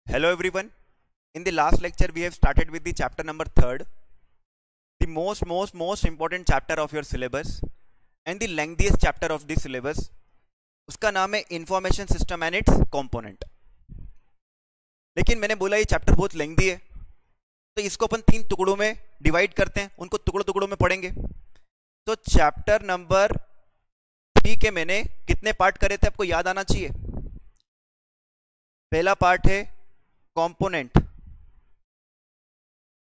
Hello everyone. In the last lecture we have started with the chapter number 3rd, the most important chapter of your syllabus and the lengthiest chapter of the syllabus. उसका नाम है information system and it's component. लेकिन मैंने बोला ये chapter बहुत lengthy है तो इसको अपन 3 टुकड़ों में डिवाइड करते हैं, उनको टुकड़ों में पढ़ेंगे. तो चैप्टर नंबर 3 के मैंने कितने पार्ट करे थे आपको याद आना चाहिए. पहला पार्ट है कंपोनेंट.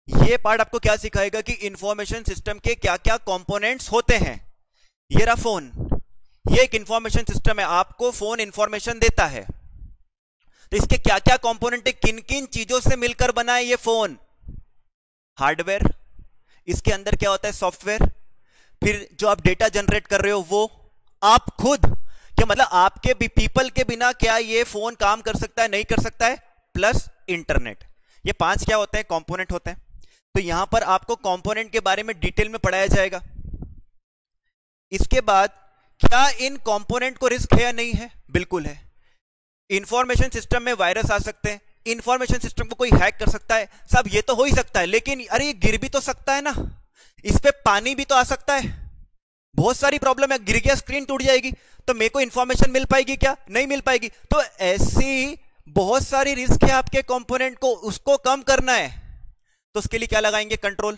ये पार्ट आपको क्या सिखाएगा कि इंफॉर्मेशन सिस्टम के क्या क्या कंपोनेंट्स होते हैं. ये रहा फोन, ये एक इंफॉर्मेशन सिस्टम है, आपको फोन इंफॉर्मेशन देता है. तो इसके क्या क्या कंपोनेंट है, किन किन चीजों से मिलकर बना है ये फोन. हार्डवेयर, इसके अंदर क्या होता है सॉफ्टवेयर, फिर जो आप डेटा जनरेट कर रहे हो वो आप खुद, क्या मतलब आपके पीपल के बिना क्या ये फोन काम कर सकता है, नहीं कर सकता है, प्लस इंटरनेट. ये 5 क्या होते हैं, कंपोनेंट होते हैं. तो यहां पर आपको कंपोनेंट के बारे में डिटेल में पढ़ाया जाएगा. इसके बाद क्या इन कंपोनेंट को रिस्क है या नहीं है, बिल्कुल है. इंफॉर्मेशन सिस्टम में वायरस आ सकते हैं, इंफॉर्मेशन सिस्टम को कोई हैक कर सकता है, सब ये तो हो ही सकता है. लेकिन अरे ये गिर भी तो सकता है ना, इस पे पानी भी तो आ सकता है, बहुत सारी प्रॉब्लम है. गिर गया स्क्रीन टूट जाएगी तो मेरे को इंफॉर्मेशन मिल पाएगी क्या, नहीं मिल पाएगी. तो ऐसी बहुत सारी रिस्क है आपके कंपोनेंट को, उसको कम करना है तो उसके लिए क्या लगाएंगे, कंट्रोल.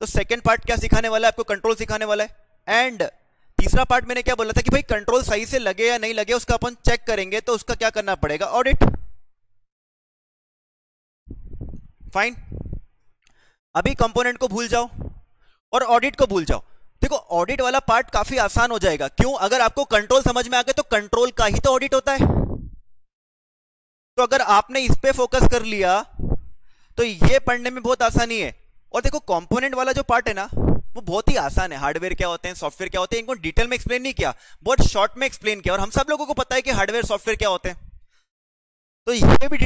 तो सेकंड पार्ट क्या सिखाने वाला है आपको, कंट्रोल सिखाने वाला है. एंड तीसरा पार्ट मैंने क्या बोला था कि भाई कंट्रोल सही से लगे या नहीं लगे उसका अपन चेक करेंगे. तो उसका क्या करना पड़ेगा, ऑडिट. फाइन. अभी कंपोनेंट को भूल जाओ और ऑडिट को भूल जाओ. देखो ऑडिट वाला पार्ट काफी आसान हो जाएगा. क्यों, अगर आपको कंट्रोल समझ में आ गया तो कंट्रोल का ही तो ऑडिट होता है. तो अगर आपने इस पे फोकस कर लिया तो ये पढ़ने में बहुत आसानी है. और देखो कंपोनेंट वाला जो पार्ट है ना वो बहुत ही आसान है. हार्डवेयर क्या होते हैं, सॉफ्टवेयर क्या होते हैं, इनको डिटेल में एक्सप्लेन नहीं किया, बहुत शॉर्ट में एक्सप्लेन किया. और हम सब लोगों को पता है कि हार्डवेयर सॉफ्टवेयर क्या होते हैं, तो ये भी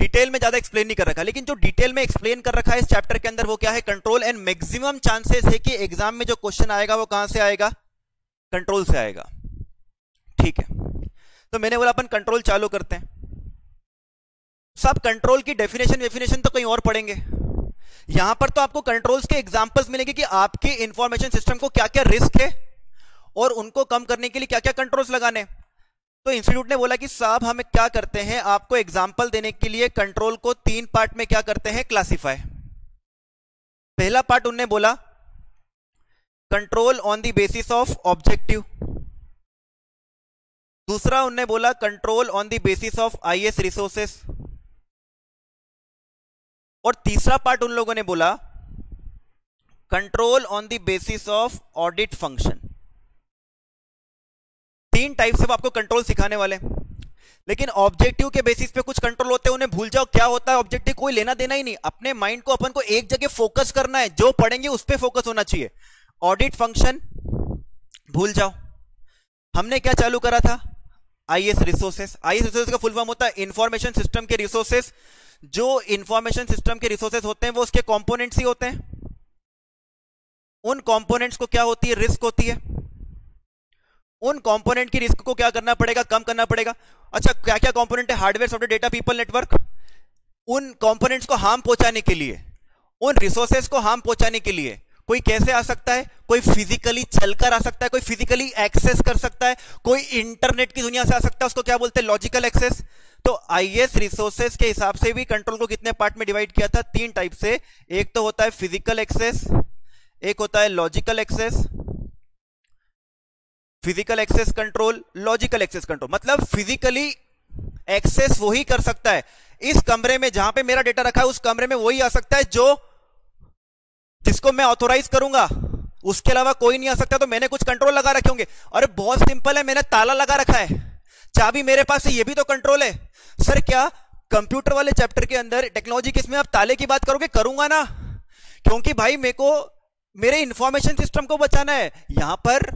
डिटेल में ज्यादा एक्सप्लेन नहीं कर रखा. लेकिन जो डिटेल में एक्सप्लेन कर रखा है इस चैप्टर के अंदर वो क्या है, कंट्रोल. एंड मैक्सिमम चांसेस है कि एग्जाम में जो क्वेश्चन आएगा वो कहां से आएगा, कंट्रोल से आएगा. ठीक है, तो मैंने बोला अपन कंट्रोल चालू करते हैं. सब कंट्रोल की डेफिनेशन तो कहीं और पढ़ेंगे. यहां पर तो आपको कंट्रोल्स के एग्जांपल्स मिलेंगे कि आपके इंफॉर्मेशन सिस्टम को क्या क्या रिस्क है और उनको कम करने के लिए क्या क्या कंट्रोल्स लगाने. तो इंस्टीट्यूट ने बोला कि साहब हमें क्या करते हैं, आपको एग्जांपल देने के लिए कंट्रोल को 3 पार्ट में क्या करते हैं, क्लासिफाई. पहला पार्ट उन्होंने बोला control on the basis of objective. दूसरा उन्होंने बोला control on the basis of IS resources. और तीसरा पार्ट उन लोगों ने बोला control on the basis of audit function. 3 type से वो आपको कंट्रोल सिखाने वाले. लेकिन ऑब्जेक्टिव के बेसिस पे कुछ कंट्रोल होते हैं, उन्हें भूल जाओ क्या होता है ऑब्जेक्टिव, कोई लेना देना ही नहीं. अपने माइंड को अपन को एक जगह फोकस करना है, जो पढ़ेंगे उस पे फोकस होना चाहिए. ऑडिट फंक्शन भूल जाओ. हमने क्या चालू करा था, आईएस रिसोर्सेस. आईएस रिसोर्सेस का फुल फॉर्म होता है इंफॉर्मेशन सिस्टम के रिसोर्सेस. जो इंफॉर्मेशन सिस्टम के रिसोर्सेस होते हैं वो उसके कंपोनेंट्स ही होते हैं. उन कंपोनेंट्स को क्या होती है, रिस्क होती है. उन कंपोनेंट की रिस्क को क्या करना पड़ेगा, कम करना पड़ेगा. अच्छा क्या क्या कंपोनेंट है, hardware, software, data, people, network. उन कंपोनेंट्स को हार्म पहुंचाने के लिए, उन रिसोर्सेस को हार्म पहुंचाने के लिए कोई कैसे आ सकता है, कोई फिजिकली चलकर आ सकता है, कोई फिजिकली एक्सेस कर सकता है, कोई इंटरनेट की दुनिया से आ सकता है, उसको क्या बोलते हैं, लॉजिकल एक्सेस. तो आईएस रिसोर्सेस के हिसाब से भी कंट्रोल को कितने पार्ट में डिवाइड किया था, 3 टाइप से. एक तो होता है फिजिकल एक्सेस, एक होता है logical access. Physical access control, logical access control. मतलब फिजिकली एक्सेस वही कर सकता है, इस कमरे में जहां पे मेरा डेटा रखा है उस कमरे में वही आ सकता है जो जिसको मैं ऑथोराइज करूंगा, उसके अलावा कोई नहीं आ सकता. तो मैंने कुछ कंट्रोल लगा रखे होंगे. अरे बहुत सिंपल है, मैंने ताला लगा रखा है, चाबी मेरे पास है, ये भी तो कंट्रोल है. सर क्या कंप्यूटर वाले चैप्टर के अंदर टेक्नोलॉजी किसमें आप ताले की बात करोगे, करूंगा ना, क्योंकि भाई मेरे को मेरे इंफॉर्मेशन सिस्टम को बचाना है. यहां पर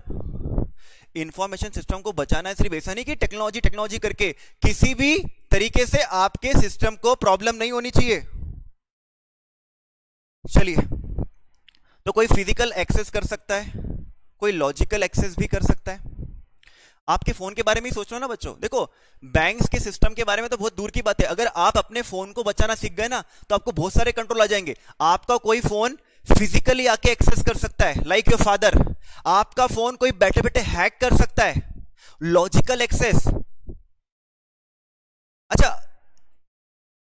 इंफॉर्मेशन सिस्टम को बचाना है, सिर्फ ऐसा नहीं कि टेक्नोलॉजी करके, किसी भी तरीके से आपके सिस्टम को प्रॉब्लम नहीं होनी चाहिए. चलिए, तो कोई फिजिकल एक्सेस कर सकता है, कोई लॉजिकल एक्सेस भी कर सकता है. आपके फोन के बारे में ही सोच लो ना बच्चों। देखो बैंक्स के सिस्टम के बारे में तो बहुत दूर की बात है, अगर आप अपने फोन को बचाना सीख गए ना तो आपको बहुत सारे कंट्रोल आ जाएंगे। आपका कोई फोन फिजिकली आके एक्सेस कर सकता है, लाइक योर फादर। आपका फोन कोई बैठे बैठे हैक कर सकता है, लॉजिकल एक्सेस। अच्छा,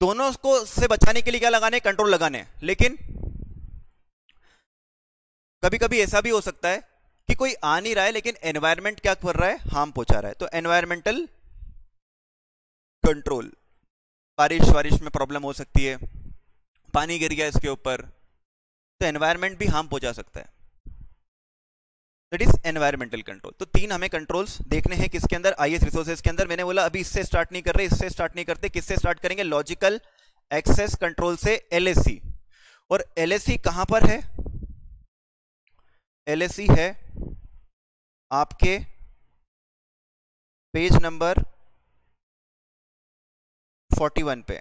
दोनों को से बचाने के लिए क्या लगाने, कंट्रोल लगाने। लेकिन कभी कभी ऐसा भी हो सकता है कि कोई आ नहीं रहा है लेकिन एनवायरनमेंट क्या कर रहा है, हार्म पहुंचा रहा है, तो एनवायरमेंटल कंट्रोल। बारिश वारिश में प्रॉब्लम हो सकती है, पानी गिर गया इसके ऊपर, तो एनवायरनमेंट भी हार्म पहुंचा सकता है, दैट इज एनवायरमेंटल कंट्रोल। तो 3 हमें कंट्रोल्स देखने हैं किसके अंदर, आईएएस रिसोर्सेज के अंदर। मैंने बोला अभी इससे स्टार्ट नहीं कर रहे, इससे स्टार्ट नहीं करते, किससे स्टार्ट करेंगे, लॉजिकल एक्सेस कंट्रोल से, एलएससी। और एलएससी कहां पर है, एलएससी है आपके पेज नंबर 41 पे।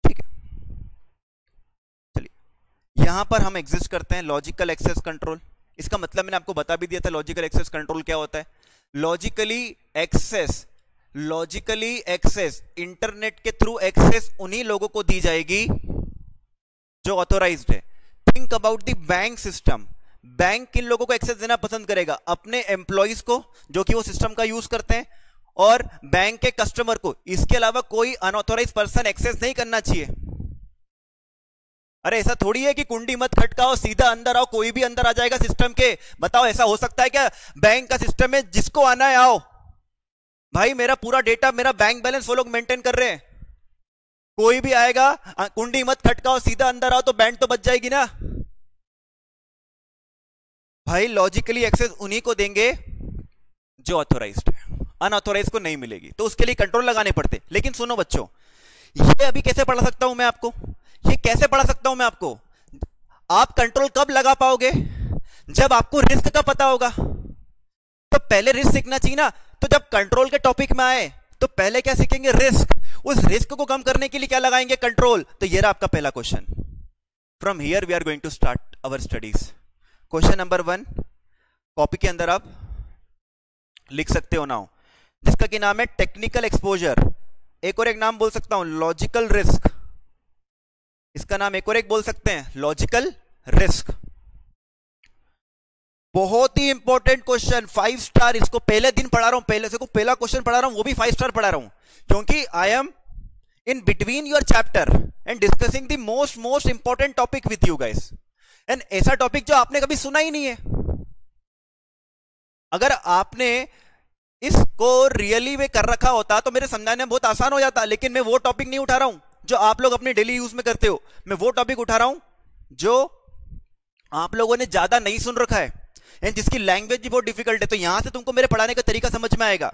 ठीक है, चलिए यहां पर हम एग्जिस्ट करते हैं लॉजिकल एक्सेस कंट्रोल। इसका मतलब मैंने आपको बता भी दिया था लॉजिकल एक्सेस कंट्रोल क्या होता है। लॉजिकली एक्सेस इंटरनेट के थ्रू एक्सेस उन्हीं लोगों को दी जाएगी जो ऑथोराइज्ड है। Think about the bank system. Bank किन लोगों को एक्सेस देना पसंद करेगा, अपने एम्प्लॉइज को जो कि वो सिस्टम का यूज करते हैं, और बैंक के कस्टमर को। इसके अलावा कोई अनऑथोराइज्ड पर्सन एक्सेस नहीं करना चाहिए। अरे ऐसा थोड़ी है कि कुंडी मत खटकाओ सीधा अंदर आओ, कोई भी अंदर आ जाएगा सिस्टम के। बताओ ऐसा हो सकता है क्या? बैंक का सिस्टम है, जिसको आना है आओ। भाई मेरा पूरा डेटा, मेरा बैंक बैलेंस वो लोग मेंटेन कर रहे हैं, कोई भी आएगा कुंडी मत खटकाओ सीधा अंदर आओ, तो बैंक तो बच जाएगी ना भाई। लॉजिकली एक्सेस उन्हीं को देंगे जो ऑथोराइज्ड है, अनऑथोराइज्ड को नहीं मिलेगी, तो उसके लिए कंट्रोल लगाने पड़ते। लेकिन सुनो बच्चों, ये अभी कैसे पढ़ा सकता हूं मैं आपको, ये कैसे पढ़ा सकता हूं मैं आपको? आप कंट्रोल कब लगा पाओगे, जब आपको रिस्क का पता होगा। तो पहले रिस्क सीखना चाहिए ना। तो जब कंट्रोल के टॉपिक में आए तो पहले क्या सीखेंगे, रिस्क। उस रिस्क को कम करने के लिए क्या लगाएंगे, कंट्रोल। तो ये रहा आपका पहला question. From here we are going to start our studies. Question number 1 copy के अंदर आप लिख सकते हो नाउ, जिसका की नाम है टेक्निकल एक्सपोजर। एक और एक नाम बोल सकता हूं, लॉजिकल रिस्क। इसका नाम एक और एक बोल सकते हैं, लॉजिकल रिस्क। बहुत ही इंपॉर्टेंट क्वेश्चन, 5 स्टार। इसको पहले दिन पढ़ा रहा हूं, पहले से को पहला क्वेश्चन पढ़ा रहा हूं, वो भी 5 स्टार पढ़ा रहा हूं, क्योंकि I am in between your chapter and discussing the most important topic with you guys. And ऐसा टॉपिक जो आपने कभी सुना ही नहीं है। अगर आपने इसको रियली में कर रखा होता तो मेरे समझाने में बहुत आसान हो जाता, लेकिन मैं वो टॉपिक नहीं उठा रहा हूं जो आप लोग अपने डेली यूज में करते हो। मैं वो टॉपिक उठा रहा हूं जो आप लोगों ने ज्यादा नहीं सुन रखा है एंड जिसकी लैंग्वेज भी बहुत डिफिकल्ट है। तो यहां से तुमको मेरे पढ़ाने का तरीका समझ में आएगा।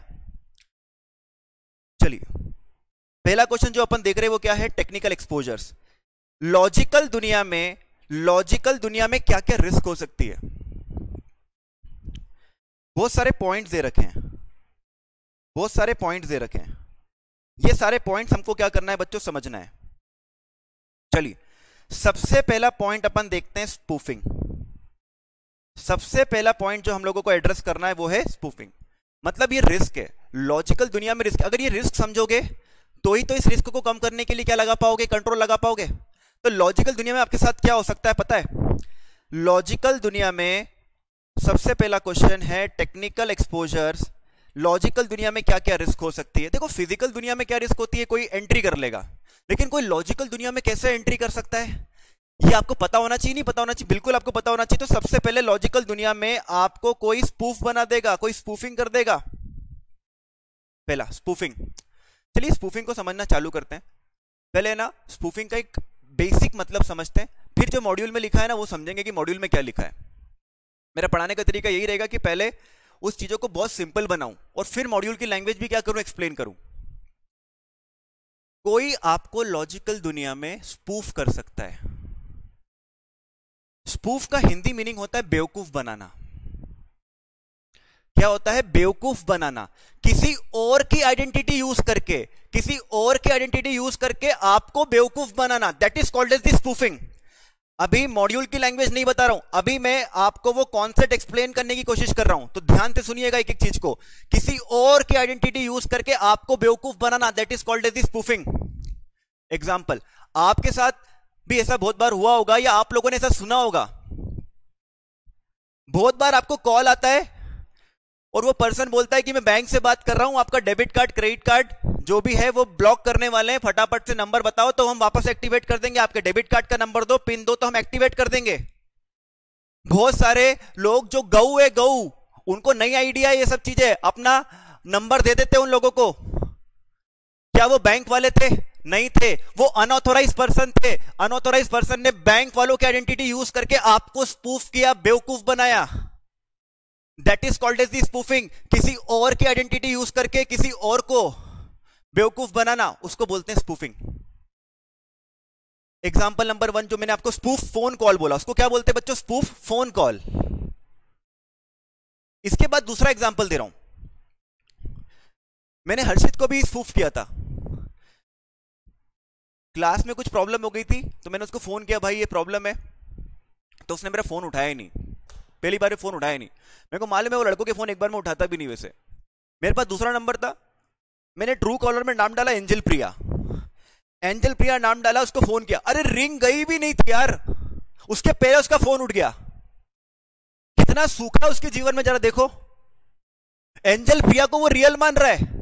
चलिए पहला क्वेश्चन जो अपन देख रहे हैं वो क्या है, टेक्निकल एक्सपोजर्स। लॉजिकल दुनिया में क्या क्या रिस्क हो सकती है। बहुत सारे पॉइंट्स दे रखे हैं, बहुत सारे पॉइंट्स दे रखे हैं। ये सारे पॉइंट्स हमको क्या करना है बच्चों, समझना है। चलिए सबसे पहला पॉइंट अपन देखते हैं, स्पूफिंग। सबसे पहला पॉइंट जो हम लोगों को एड्रेस करना है वो है स्पूफिंग। मतलब ये रिस्क है, लॉजिकल दुनिया में रिस्क। अगर ये रिस्क समझोगे तो ही तो इस रिस्क को कम करने के लिए क्या लगा पाओगे, कंट्रोल लगा पाओगे। तो लॉजिकल दुनिया में आपके साथ क्या हो सकता है पता है? लॉजिकल दुनिया में सबसे पहला क्वेश्चन है टेक्निकल एक्सपोजर्स। लॉजिकल दुनिया में क्या क्या रिस्क हो सकती है। देखो फिजिकल दुनिया में क्या रिस्क होती है, कोई एंट्री कर लेगा, लेकिन कोई लॉजिकल दुनिया में कैसे एंट्री कर सकता है, ये आपको पता होना चाहिए। नहीं पता होना चाहिए, बिल्कुल आपको पता होना चाहिए। तो सबसे पहले लॉजिकल दुनिया में आपको कोई स्पूफ बना देगा, कोई स्पूफिंग कर देगा। पहला स्पूफिंग। चलिए स्पूफिंग को समझना चालू करते हैं। पहले ना स्पूफिंग का एक बेसिक मतलब समझते हैं, फिर जो मॉड्यूल में लिखा है ना वो समझेंगे कि मॉड्यूल में क्या लिखा है। मेरा पढ़ाने का तरीका यही रहेगा कि पहले उस चीजों को बहुत सिंपल बनाऊं और फिर मॉड्यूल की लैंग्वेज भी क्या करूं, एक्सप्लेन करूं। कोई आपको लॉजिकल दुनिया में स्पूफ कर सकता है। स्पूफ का हिंदी मीनिंग होता है बेवकूफ बनाना। क्या होता है, बेवकूफ बनाना। किसी और की आइडेंटिटी यूज करके, किसी और की आइडेंटिटी यूज करके आपको बेवकूफ बनाना, that is called as the spoofing. अभी मॉड्यूल की लैंग्वेज नहीं बता रहा हूं, अभी मैं आपको वो कॉन्सेप्ट एक्सप्लेन करने की कोशिश कर रहा हूं, तो ध्यान से सुनिएगा एक एक चीज को। किसी और की आइडेंटिटी यूज करके आपको बेवकूफ बनाना, that is called as spoofing. Example, आपके साथ भी ऐसा बहुत बार हुआ होगा या आप लोगों ने ऐसा सुना होगा, बहुत बार आपको कॉल आता है और वो पर्सन बोलता है कि मैं बैंक से बात कर रहा हूं, आपका डेबिट कार्ड क्रेडिट कार्ड जो भी है वो ब्लॉक करने वाले हैं, फटाफट से नंबर बताओ तो हम वापस एक्टिवेट कर देंगे, आपके डेबिट कार्ड का नंबर दो, पिन दो तो हम एक्टिवेट कर देंगे। बहुत सारे लोग जो गऊ है, गऊ, उनको नई आइडिया ये सब चीजें, अपना नंबर दे देते उन लोगों को। क्या वो बैंक वाले थे? नहीं थे, वो अनऑथोराइज पर्सन थे। अनऑथोराइज पर्सन ने बैंक वालों की आइडेंटिटी यूज करके आपको स्पूफ किया, बेवकूफ बनाया, that is called as the spoofing. किसी और की आइडेंटिटी यूज करके किसी और को बेवकूफ बनाना, उसको बोलते हैं स्पूफिंग। एग्जाम्पल नंबर 1 जो मैंने आपको स्पूफ फोन कॉल बोला, उसको क्या बोलते हैं बच्चों? Spoof phone call. इसके बाद दूसरा एग्जाम्पल दे रहा हूं, मैंने हर्षित को भी स्पूफ किया था। क्लास में कुछ प्रॉब्लम हो गई थी तो मैंने उसको फोन किया, भाई ये प्रॉब्लम है, तो उसने मेरा फोन उठाया ही नहीं, पहली बार फोन उठाया नहीं। मेरे को मालूम है वो लड़कों के फोन एक बार में उठाता भी नहीं। वैसे मेरे पास दूसरा नंबर था, मैंने ट्रू कॉलर में नाम डाला एंजल प्रिया, एंजल प्रिया नाम डाला, उसको फोन किया, अरे रिंग गई भी नहीं थी यार, उसके पहले उसका फोन उठ गया। कितना सूखा उसके जीवन में, जरा देखो। एंजल प्रिया को वो रियल मान रहा है।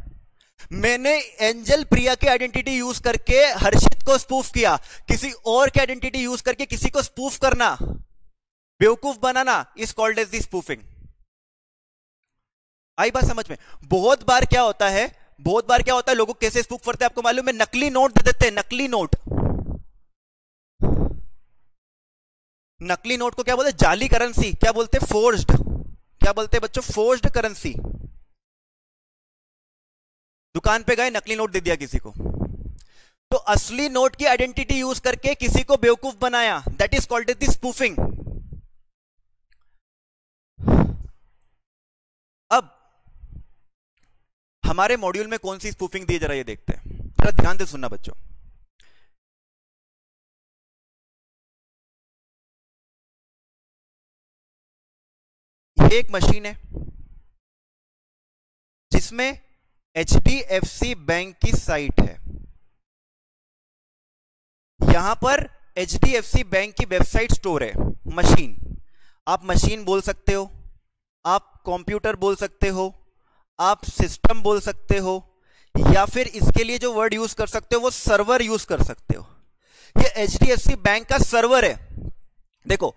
मैंने एंजल प्रिया की आइडेंटिटी यूज करके हर्षित को स्पूफ किया। किसी और की आइडेंटिटी यूज करके किसी को स्पूफ करना, बेवकूफ बनाना, is called as the spoofing. आई बात समझ में? बहुत बार क्या होता है, बहुत बार क्या होता है, लोगों को कैसे स्पूफ करते हैं आपको मालूम है? नकली नोट दे देते हैं, नकली नोट। नकली नोट को क्या बोलते हैं? जाली करेंसी। क्या बोलते हैं? फोर्ज्ड। क्या बोलते हैं बच्चों? Forged currency. दुकान पे गए, नकली नोट दे दिया किसी को, तो असली नोट की आइडेंटिटी यूज करके किसी को बेवकूफ बनाया, that is called as the spoofing. अब हमारे मॉड्यूल में कौन सी स्पूफिंग दी, जरा ये देखते हैं, जरा ध्यान से सुनना बच्चों। ये एक मशीन है जिसमें HDFC बैंक की साइट है। यहां पर HDFC बैंक की वेबसाइट स्टोर है। मशीन, आप मशीन बोल सकते हो, आप कंप्यूटर बोल सकते हो, आप सिस्टम बोल सकते हो, या फिर इसके लिए जो वर्ड यूज कर सकते हो वो सर्वर यूज कर सकते हो। ये HDFC बैंक का सर्वर है। देखो,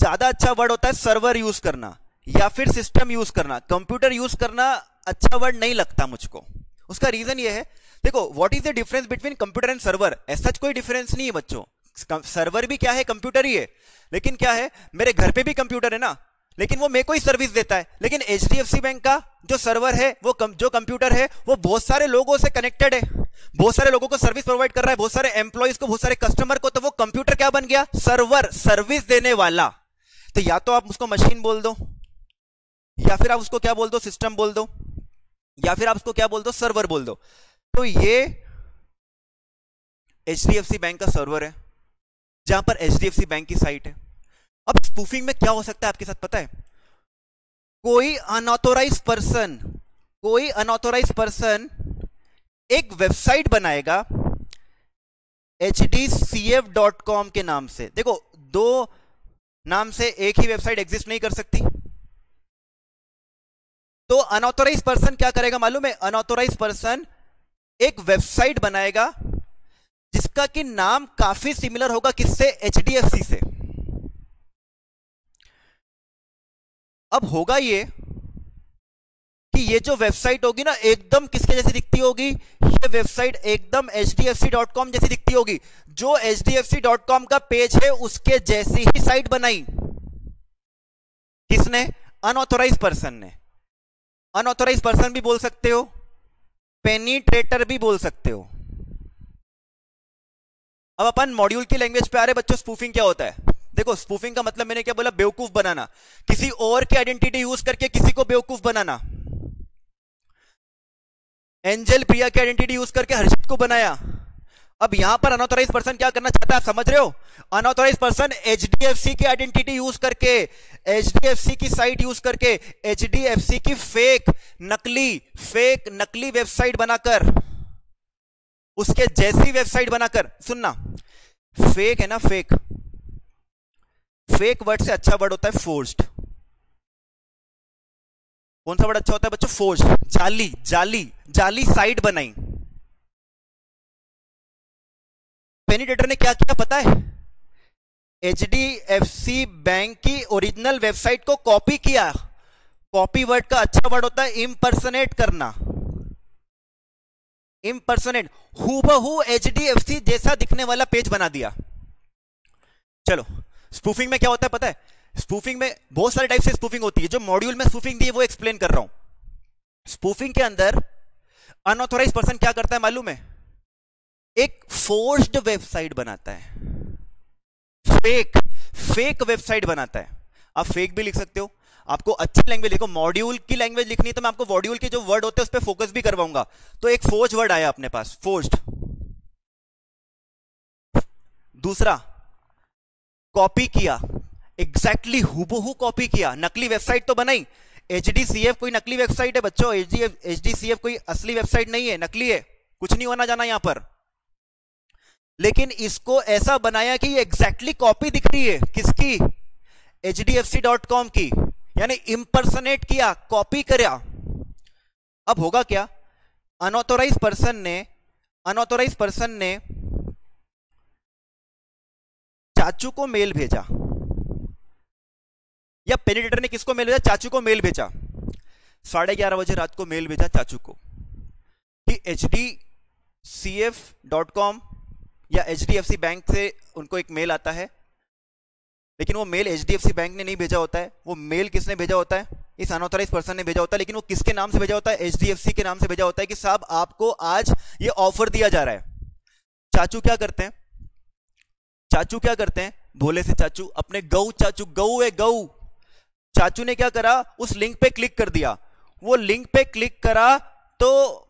ज्यादा अच्छा वर्ड होता है सर्वर यूज करना या फिर सिस्टम यूज करना। कंप्यूटर यूज करना अच्छा वर्ड नहीं लगता मुझको। उसका रीजन ये है, देखो, what is the difference between computer and server? ऐसा कोई डिफरेंस नहीं है बच्चों। सर्वर भी क्या है? कंप्यूटर ही है। लेकिन क्या है, मेरे घर पे भी कंप्यूटर है ना, लेकिन वो मेरे को ही सर्विस देता है। लेकिन HDFC बैंक का जो सर्वर है, वो जो कंप्यूटर है, वो बहुत सारे लोगों से कनेक्टेड है, बहुत सारे लोगों को सर्विस प्रोवाइड कर रहा है, बहुत सारे एम्प्लॉइज को, बहुत सारे कस्टमर को। तो वो कंप्यूटर क्या बन गया? सर्वर, सर्विस देने वाला। तो या तो आप उसको मशीन बोल दो, या फिर आप उसको क्या बोल दो? सिस्टम बोल दो, या फिर आप उसको क्या बोल दो? सर्वर बोल दो। तो ये HDFC बैंक का सर्वर है जहां पर HDFC बैंक की साइट है। अब स्पूफिंग में क्या हो सकता है आपके साथ पता है? कोई अनऑथोराइज पर्सन एक वेबसाइट बनाएगा hdcf.com के नाम से। देखो, दो नाम से एक ही वेबसाइट एग्जिस्ट नहीं कर सकती। तो अनऑथोराइज पर्सन क्या करेगा मालूम है? अनऑथोराइज पर्सन एक वेबसाइट बनाएगा जिसका कि नाम काफी सिमिलर होगा किससे? HDFC से। अब होगा ये कि ये जो वेबसाइट होगी ना, एकदम किसके जैसी दिखती होगी? ये वेबसाइट एकदम hdfc.com जैसी दिखती होगी। जो hdfc.com का पेज है उसके जैसी ही साइट बनाई। किसने? अनऑथोराइज पर्सन ने। अनऑथोराइज पर्सन भी बोल सकते हो, पेनिट्रेटर भी बोल सकते हो। अब अपन मॉड्यूल की लैंग्वेज पे आ रहे बच्चों। स्पूफिंग क्या होता है? देखो, स्पूफिंग का मतलब मैंने क्या बोला? बेवकूफ बनाना, किसी और की आइडेंटिटी यूज करके किसी को बेवकूफ बनाना। एंजल प्रिया की आइडेंटिटी यूज करके हर्षित को बनाया, अब यहां पर अनऑथराइज पर्सन क्या करना चाहता है, आप समझ रहे हो? अनऑथराइज पर्सन एचडीएफसी की आइडेंटिटी यूज करके, एचडीएफसी की साइट यूज करके, एचडीएफसी की फेक नकली वेबसाइट बनाकर, उसके जैसी वेबसाइट बनाकर, सुनना, फेक है ना, फेक वर्ड से अच्छा वर्ड होता है फोर्ज्ड। कौन सा वर्ड अच्छा होता है बच्चों? फोर्ज्ड। जाली साइट बनाई। पेनिट्रेटर ने क्या किया पता है? एचडीएफसी बैंक की ओरिजिनल वेबसाइट को कॉपी किया। कॉपी वर्ड का अच्छा वर्ड होता है इम्पर्सनेट करना। इम्पर्सनेट, हूबहू एचडीएफसी जैसा दिखने वाला पेज बना दिया। चलो, स्पूफिंग में क्या होता है पता है? स्पूफिंग में बहुत सारे टाइप से स्पूफिंग होती है। जो मॉड्यूल में स्पूफिंग दी है वो एक्सप्लेन कर रहा हूं। स्पूफिंग के अंदर अनऑथराइज पर्सन क्या करता है मालूम है? एक फोर्ज्ड वेबसाइट बनाता है, फेक वेबसाइट बनाता है। आप फेक भी लिख सकते हो, आपको अच्छी लैंग्वेज लिखो, मॉड्यूल की लैंग्वेज लिखनी है तो मैं आपको मॉड्यूल के जो वर्ड होते हैं उस पर फोकस भी करवाऊंगा। तो एक फोर्ज वर्ड आया अपने पास, फोर्ज्ड। दूसरा, कॉपी किया, एग्जैक्टली हूबहू कॉपी किया। नकली वेबसाइट तो बनाई, एचडीसीएफ कोई नकली वेबसाइट है बच्चों, एचडीसीएफ कोई असली वेबसाइट नहीं है, नकली है, कुछ नहीं होना जाना यहां पर। लेकिन इसको ऐसा बनाया कि ये एग्जैक्टली कॉपी दिख रही है, किसकी? hdfc.com की, यानी इंपर्सनेट किया, कॉपी करा। अब होगा क्या? अनऑथराइज पर्सन ने चाचू को मेल भेजा, या पेनिट्रेटर ने किसको मेल भेजा? चाचू को मेल भेजा। 11:30 बजे रात को मेल भेजा चाचू को कि hdcf.com या एचडीएफसी बैंक से उनको एक मेल आता है। लेकिन वो मेल एचडीएफसी बैंक ने नहीं भेजा होता है, वो मेल किसने भेजा होता है? इस अनऑथराइज पर्सन ने भेजा होता है। लेकिन वो किसके नाम से भेजा होता है? एचडीएफसी के नाम से भेजा होता है कि साहब आपको आज ये ऑफर दिया जा रहा है। चाचू क्या करते हैं? भोले से चाचू, अपने गऊ है गऊ। चाचू ने क्या करा? उस लिंक पे क्लिक कर दिया। वो लिंक पे क्लिक करा तो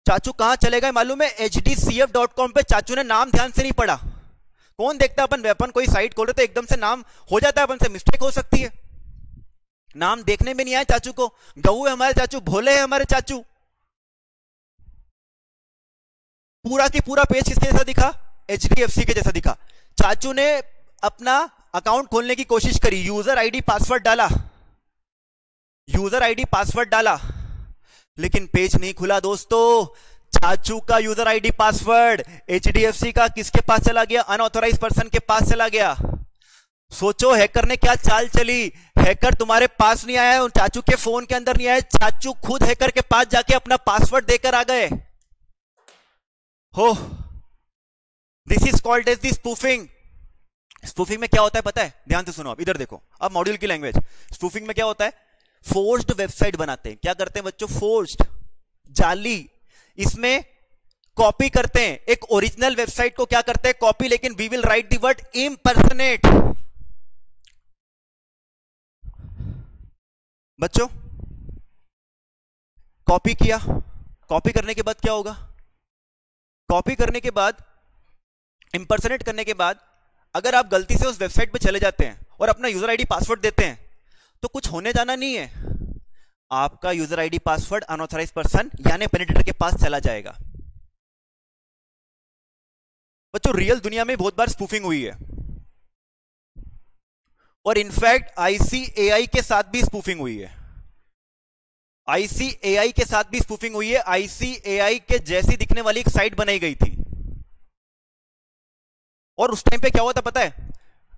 चाचू कहां चले गए मालूम है? hdcf.com पे। चाचू ने नाम ध्यान से नहीं पढ़ा। कौन देखता है अपन कोई साइट खोले तो एकदम से नाम हो जाता है, अपन से मिस्टेक हो सकती है। नाम देखने में नहीं आया चाचू को। गऊ है हमारे चाचू, भोले है हमारे चाचू। पूरा की पूरा पेज किसके जैसा दिखा? एचडीएफसी के जैसा दिखा। चाचू ने अपना अकाउंट खोलने की कोशिश करी, यूजर आईडी पासवर्ड डाला, लेकिन पेज नहीं खुला दोस्तों। चाचू का यूजर आईडी पासवर्ड एचडीएफसी का किसके पास चला गया? अनऑथराइज पर्सन के पास चला गया। सोचो हैकर ने क्या चाल चली। हैकर तुम्हारे पास नहीं आया, चाचू के फोन के अंदर नहीं आया, चाचू खुद हैकर के पास जाके अपना पासवर्ड देकर आ गए। हो, this is called as the spoofing. Spoofing में क्या होता है पता है? ध्यान से सुनो, अब इधर देखो, अब मॉड्यूल की लैंग्वेज। स्पूफिंग में क्या होता है? फोर्ज्ड वेबसाइट बनाते हैं। क्या करते हैं बच्चों? फोर्ज्ड, जाली। इसमें कॉपी करते हैं एक ओरिजिनल वेबसाइट को। क्या करते हैं? कॉपी। लेकिन we will write the word impersonate. बच्चों, कॉपी किया, कॉपी करने के बाद क्या होगा? कॉपी करने के बाद, इंपर्सनेट करने के बाद, अगर आप गलती से उस वेबसाइट पे चले जाते हैं और अपना यूजर आईडी पासवर्ड देते हैं तो कुछ होने जाना नहीं है। आपका user ID password unauthorise person यानी पेनिट्रेटर के पास चला जाएगा। बच्चों, रियल दुनिया में बहुत बार स्पूफिंग हुई है, और इनफैक्ट आईसीएआई के साथ भी स्पूफिंग हुई है। आईसीएआई के साथ भी स्पूफिंग हुई है। आईसीएआई के जैसी दिखने वाली एक साइट बनाई गई थी, और उस टाइम पे क्या हुआ था पता है?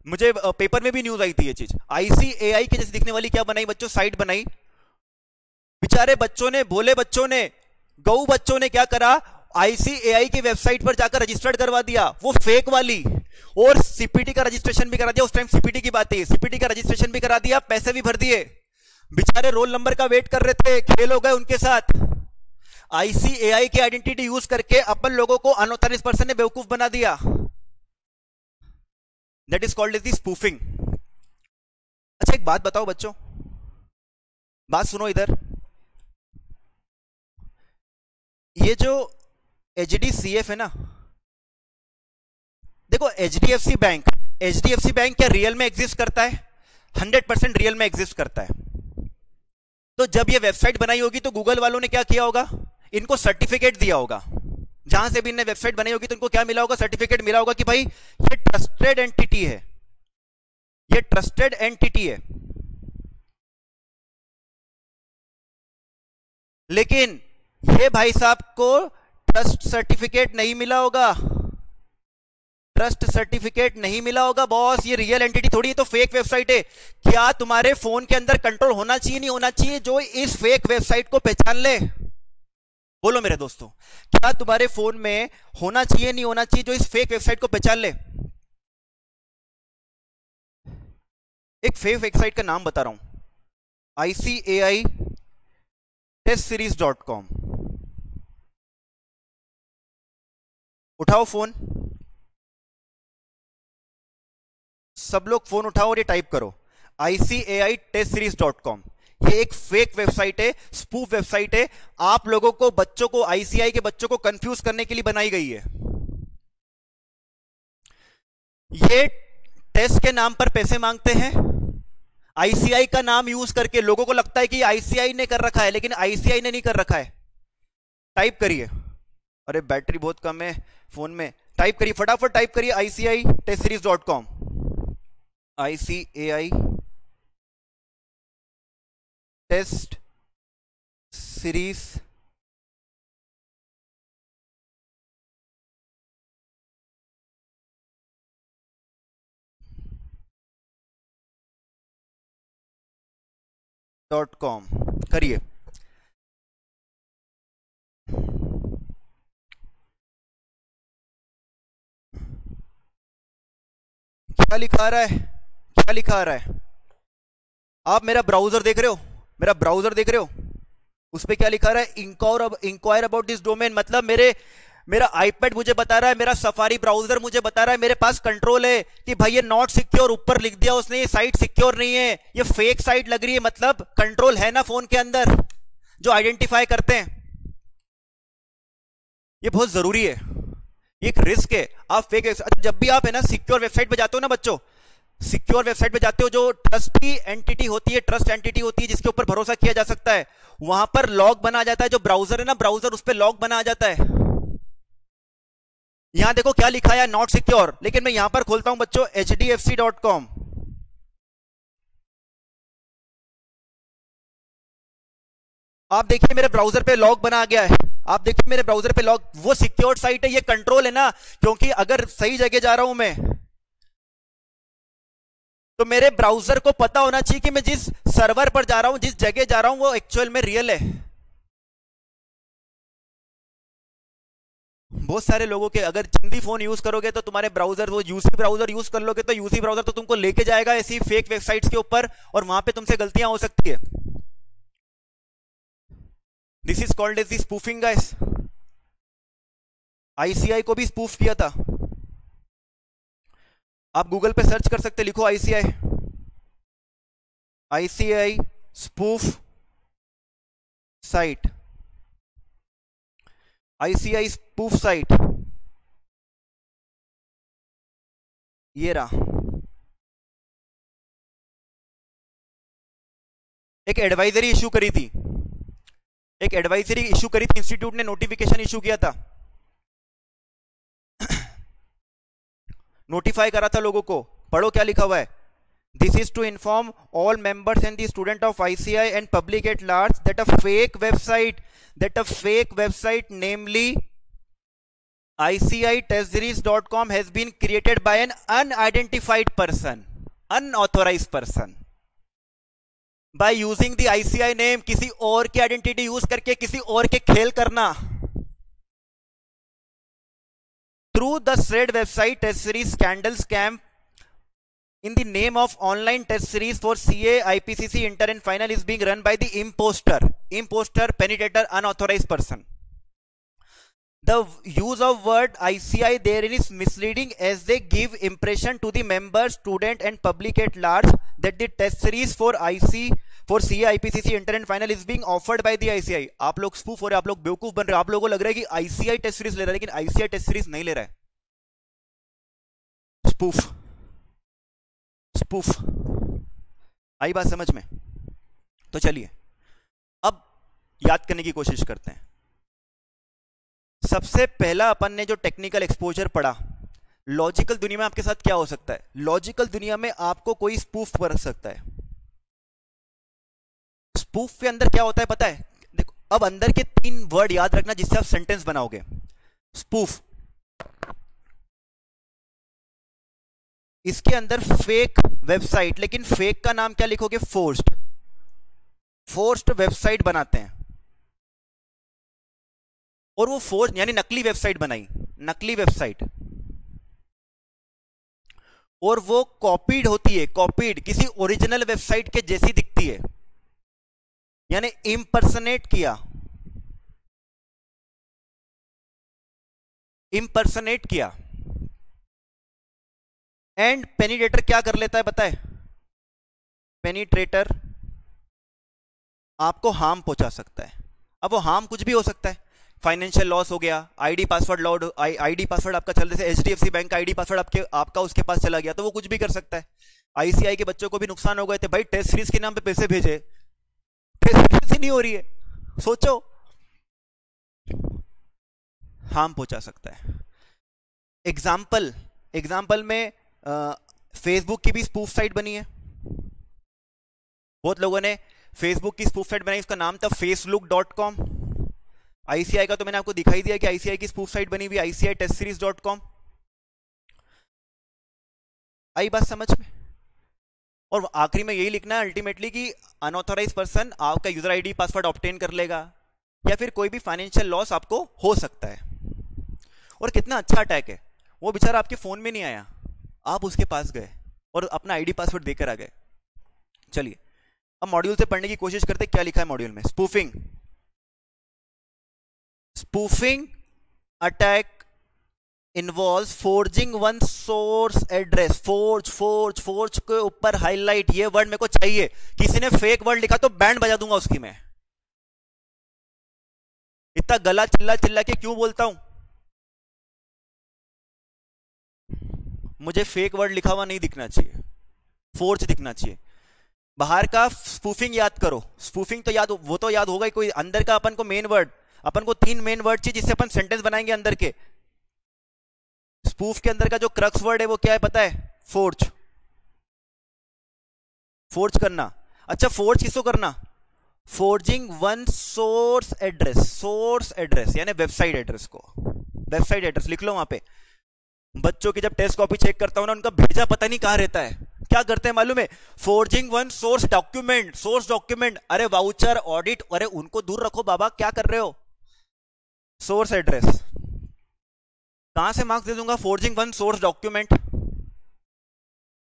मुझे पेपर में भी न्यूज आई थी ये चीज। आईसीएआई के जैसे दिखने वाली क्या बनाई बच्चों? साइट बनाई। बेचारे बच्चों ने, भोले बच्चों ने, गऊ बच्चों ने क्या करा? आईसीएआई की वेबसाइट पर जाकर रजिस्टर्ड करवा दिया, वो फेक वाली, और सीपीटी का रजिस्ट्रेशन भी करा दिया। उस टाइम सीपीटी की बात है, सीपीटी का रजिस्ट्रेशन भी करा दिया, पैसे भी भर दिए। बेचारे रोल नंबर का वेट कर रहे थे, खेल हो गए उनके साथ। आईसीएआई की आइडेंटिटी यूज करके अपन लोगों को अनऑथराइज्ड पर्सन ने बेवकूफ बना दिया। That is called as the spoofing. अच्छा, एक बात बताओ बच्चों, बात सुनो इधर। ये जो एचडीसीएफ है ना, देखो एचडीएफसी बैंक क्या रियल में एग्जिस्ट करता है? 100% रियल में एग्जिस्ट करता है। तो जब ये वेबसाइट बनाई होगी तो गूगल वालों ने क्या किया होगा, इनको सर्टिफिकेट दिया होगा। जहां से भी इन्हें वेबसाइट बनाई होगी तो इनको क्या मिला होगा, सर्टिफिकेट मिला होगा कि भाई ये ट्रस्टेड एंटिटी है, ये ट्रस्टेड एंटिटी है। लेकिन ये भाई साहब को ट्रस्ट सर्टिफिकेट नहीं मिला होगा, ट्रस्ट सर्टिफिकेट नहीं मिला होगा बॉस। ये रियल एंटिटी थोड़ी, ये तो फेक वेबसाइट है। क्या तुम्हारे फोन के अंदर कंट्रोल होना चाहिए, नहीं होना चाहिए, जो इस फेक वेबसाइट को पहचान ले? बोलो मेरे दोस्तों, क्या तुम्हारे फोन में होना चाहिए, नहीं होना चाहिए, जो इस फेक वेबसाइट को पहचान ले? एक फेक वेबसाइट का नाम बता रहा हूं, ICAI testseries.com। उठाओ फोन, सब लोग फोन उठाओ और ये टाइप करो ICAI testseries.com। ये एक फेक वेबसाइट है, स्पूफ वेबसाइट है। आप लोगों को, बच्चों को, ICAI के बच्चों को कंफ्यूज करने के लिए बनाई गई है। ये टेस्ट के नाम पर पैसे मांगते हैं, ICAI का नाम यूज करके। लोगों को लगता है कि ICAI ने कर रखा है, लेकिन ICAI ने नहीं कर रखा है। टाइप करिए, अरे बैटरी बहुत कम है फोन में, टाइप करिए, फटाफट टाइप करिए ICAI testseries.com। ICAI test series .com करिए। क्या लिखा आ रहा है, क्या लिखा आ रहा है? आप मेरा ब्राउजर देख रहे हो, मेरा ब्राउजर देख रहे हो, उस पर क्या लिखा रहा है, इंक्वायर अबाउट दिस डोमेन। मतलब मेरा आईपैड मुझे बता रहा है, मेरा सफारी ब्राउजर मुझे बता रहा है, मेरे पास कंट्रोल है कि भाई ये नॉट सिक्योर, ऊपर लिख दिया उसने, ये साइट सिक्योर नहीं है, ये फेक साइट लग रही है। मतलब कंट्रोल है ना फोन के अंदर, जो आइडेंटिफाई करते हैं। ये बहुत जरूरी है, एक रिस्क है। आप फेक, जब भी आप है ना सिक्योर वेबसाइट पे जाते हो ना बच्चों, सिक्योर वेबसाइट पे जाते हो, जो ट्रस्टी एंटिटी होती है, ट्रस्ट एंटिटी होती है, जिसके ऊपर भरोसा किया जा सकता है, वहां पर लॉग बना जाता है। जो ब्राउजर है ना, ब्राउजर, उस पर लॉग बना आ जाता है। यहां देखो क्या लिखा है, नॉट सिक्योर। लेकिन मैं यहां पर खोलता हूं बच्चों hdfc.com। आप देखिए मेरे ब्राउजर पे लॉग बना आ गया है, आप देखिए मेरे ब्राउजर पे लॉग, वो सिक्योर साइट है, ये कंट्रोल है ना। क्योंकि अगर सही जगह जा रहा हूं मैं, तो मेरे ब्राउजर को पता होना चाहिए कि मैं जिस सर्वर पर जा रहा हूं, जिस जगह जा रहा हूं, वो एक्चुअल में रियल है। बहुत सारे लोगों के, अगर हिंदी फोन यूज करोगे तो तुम्हारे ब्राउजर, वो यूसी ब्राउजर यूज कर लोगे तो यूसी ब्राउजर तो तुमको लेके जाएगा ऐसी फेक वेबसाइट्स के ऊपर, और वहां पे तुमसे गलतियां हो सकती है। This is called as the spoofing guys. ICAI को भी स्पूफ किया था। आप गूगल पे सर्च कर सकते, लिखो ICAI spoof site, ICAI spoof site, ये रहा। एक एडवाइजरी इशू करी थी, एक एडवाइजरी इशू करी थी, इंस्टीट्यूट ने नोटिफिकेशन इशू किया था, नोटिफाई करा था लोगों को। पढ़ो क्या लिखा हुआ है, this is to inform all members and the student of ICAI and public at large that a fake website namely ICAI testseries.com has been created by an unidentified person, unauthorized person, by using the ICAI name। किसी और की identity use करके किसी और के खेल करना। Through the said website, test series scandal scam in the name of online test series for CA, IPCC, inter and final is being run by the imposter, penetrator, unauthorized person. The use of word ICAI therein is misleading, as they give impression to the members, student and public at large that the test series for CA, IPCC, inter and final is being offered by the ICAI। आप लोग spoof हो रहे, आप लोग बेवकूफ बन रहे, आप लोगों को लग रहा है कि ICAI टेस्ट सीरीज ले रहा है, लेकिन ICAI टेस्ट सीरीज नहीं ले रहा है। Spoof, spoof. आई बात समझ में? तो चलिए अब याद करने की कोशिश करते हैं। सबसे पहला अपन ने जो टेक्निकल एक्सपोजर पढ़ा, लॉजिकल दुनिया में आपके साथ क्या हो सकता है? लॉजिकल दुनिया में आपको कोई स्पूफ कर सकता है। स्पूफ के अंदर क्या होता है पता है? देखो, अब अंदर के 3 वर्ड याद रखना जिससे आप सेंटेंस बनाओगे। स्पूफ, इसके अंदर फेक वेबसाइट, लेकिन फेक का नाम क्या लिखोगे? फोर्स्ड। फोर्स्ड वेबसाइट बनाते हैं, और वो फोर्स यानी नकली वेबसाइट बनाई, नकली वेबसाइट, और वो कॉपीड होती है, कॉपीड किसी ओरिजिनल वेबसाइट के जैसी दिखती है, यानी इम्पर्सनेट किया, इम्पर्सनेट किया। एंड पेनिट्रेटर क्या कर लेता है पता है? पेनिट्रेटर आपको हार्म पहुंचा सकता है। अब वो हार्म कुछ भी हो सकता है, फाइनेंशियल लॉस हो गया, आईडी पासवर्ड लॉड, आईडी पासवर्ड आपका चल रहा है, एचडीएफसी बैंक का आईडी पासवर्ड आपका उसके पास चला गया, तो वो कुछ भी कर सकता है। आईसीआई के बच्चों को भी नुकसान हो गए थे भाई, टेस्ट सीरीज के नाम पे पैसे भेजे, टेस्ट सीरीज ही नहीं हो रही है, सोचो, हार्म पहुंचा सकता है। एग्जाम्पल में फेसबुक की भी स्पूफ साइट बनी है, बहुत लोगों ने फेसबुक की स्पूफ साइट बनाई, उसका नाम था facelook.com। आईसीआई का तो मैंने आपको दिखाई दिया कि आईसीआई की स्पूफ साइट बनी हुई ICI-testseries.com। आई बात समझ में? और आखिरी में यही लिखना है अल्टीमेटली कि अनऑथराइज पर्सन आपका यूजर आईडी पासवर्ड ऑब्टेन कर लेगा, या फिर कोई भी फाइनेंशियल लॉस आपको हो सकता है। और कितना अच्छा अटैक है, वो बेचारा आपके फोन में नहीं आया, आप उसके पास गए और अपना आईडी पासवर्ड देकर आ गए। चलिए अब मॉड्यूल से पढ़ने की कोशिश करते क्या लिखा है मॉड्यूल में। Spoofing, spoofing attack involves forging one source address. Forge के ऊपर हाईलाइट, ये वर्ड मेरे को चाहिए। किसी ने फेक वर्ड लिखा तो बैंड बजा दूंगा उसकी मैं। इतना गला चिल्ला के क्यों बोलता हूं? मुझे फेक वर्ड लिखा हुआ नहीं दिखना चाहिए, फोर्ज दिखना चाहिए। बाहर का स्पूफिंग याद करो, स्पूफिंग तो याद, वो तो याद होगा ही। कोई अंदर का अपन को मेन वर्ड, अपन को 3 मेन वर्ड चाहिए जिससे अपन सेंटेंस बनाएंगे अंदर के। स्पूफ के अंदर का जो क्रक्स वर्ड है वो क्या है पता है? फोर्ज, फोर्ज करना। अच्छा, फोर्ज किसको करना? फोर्जिंग वन सोर्स एड्रेस यानी वेबसाइट एड्रेस को। वेबसाइट एड्रेस लिख लो वहां पे। बच्चों की जब टेस्ट कॉपी चेक करता हूं ना, उनका भेजा पता नहीं कहां रहता है। क्या करते हैं मालूम है? Forging one source document. अरे वाउचर, ऑडिट, अरे उनको दूर रखो बाबा, क्या कर रहे हो? सोर्स एड्रेस कहां से मार्क्स दे दूंगा? Forging one source document,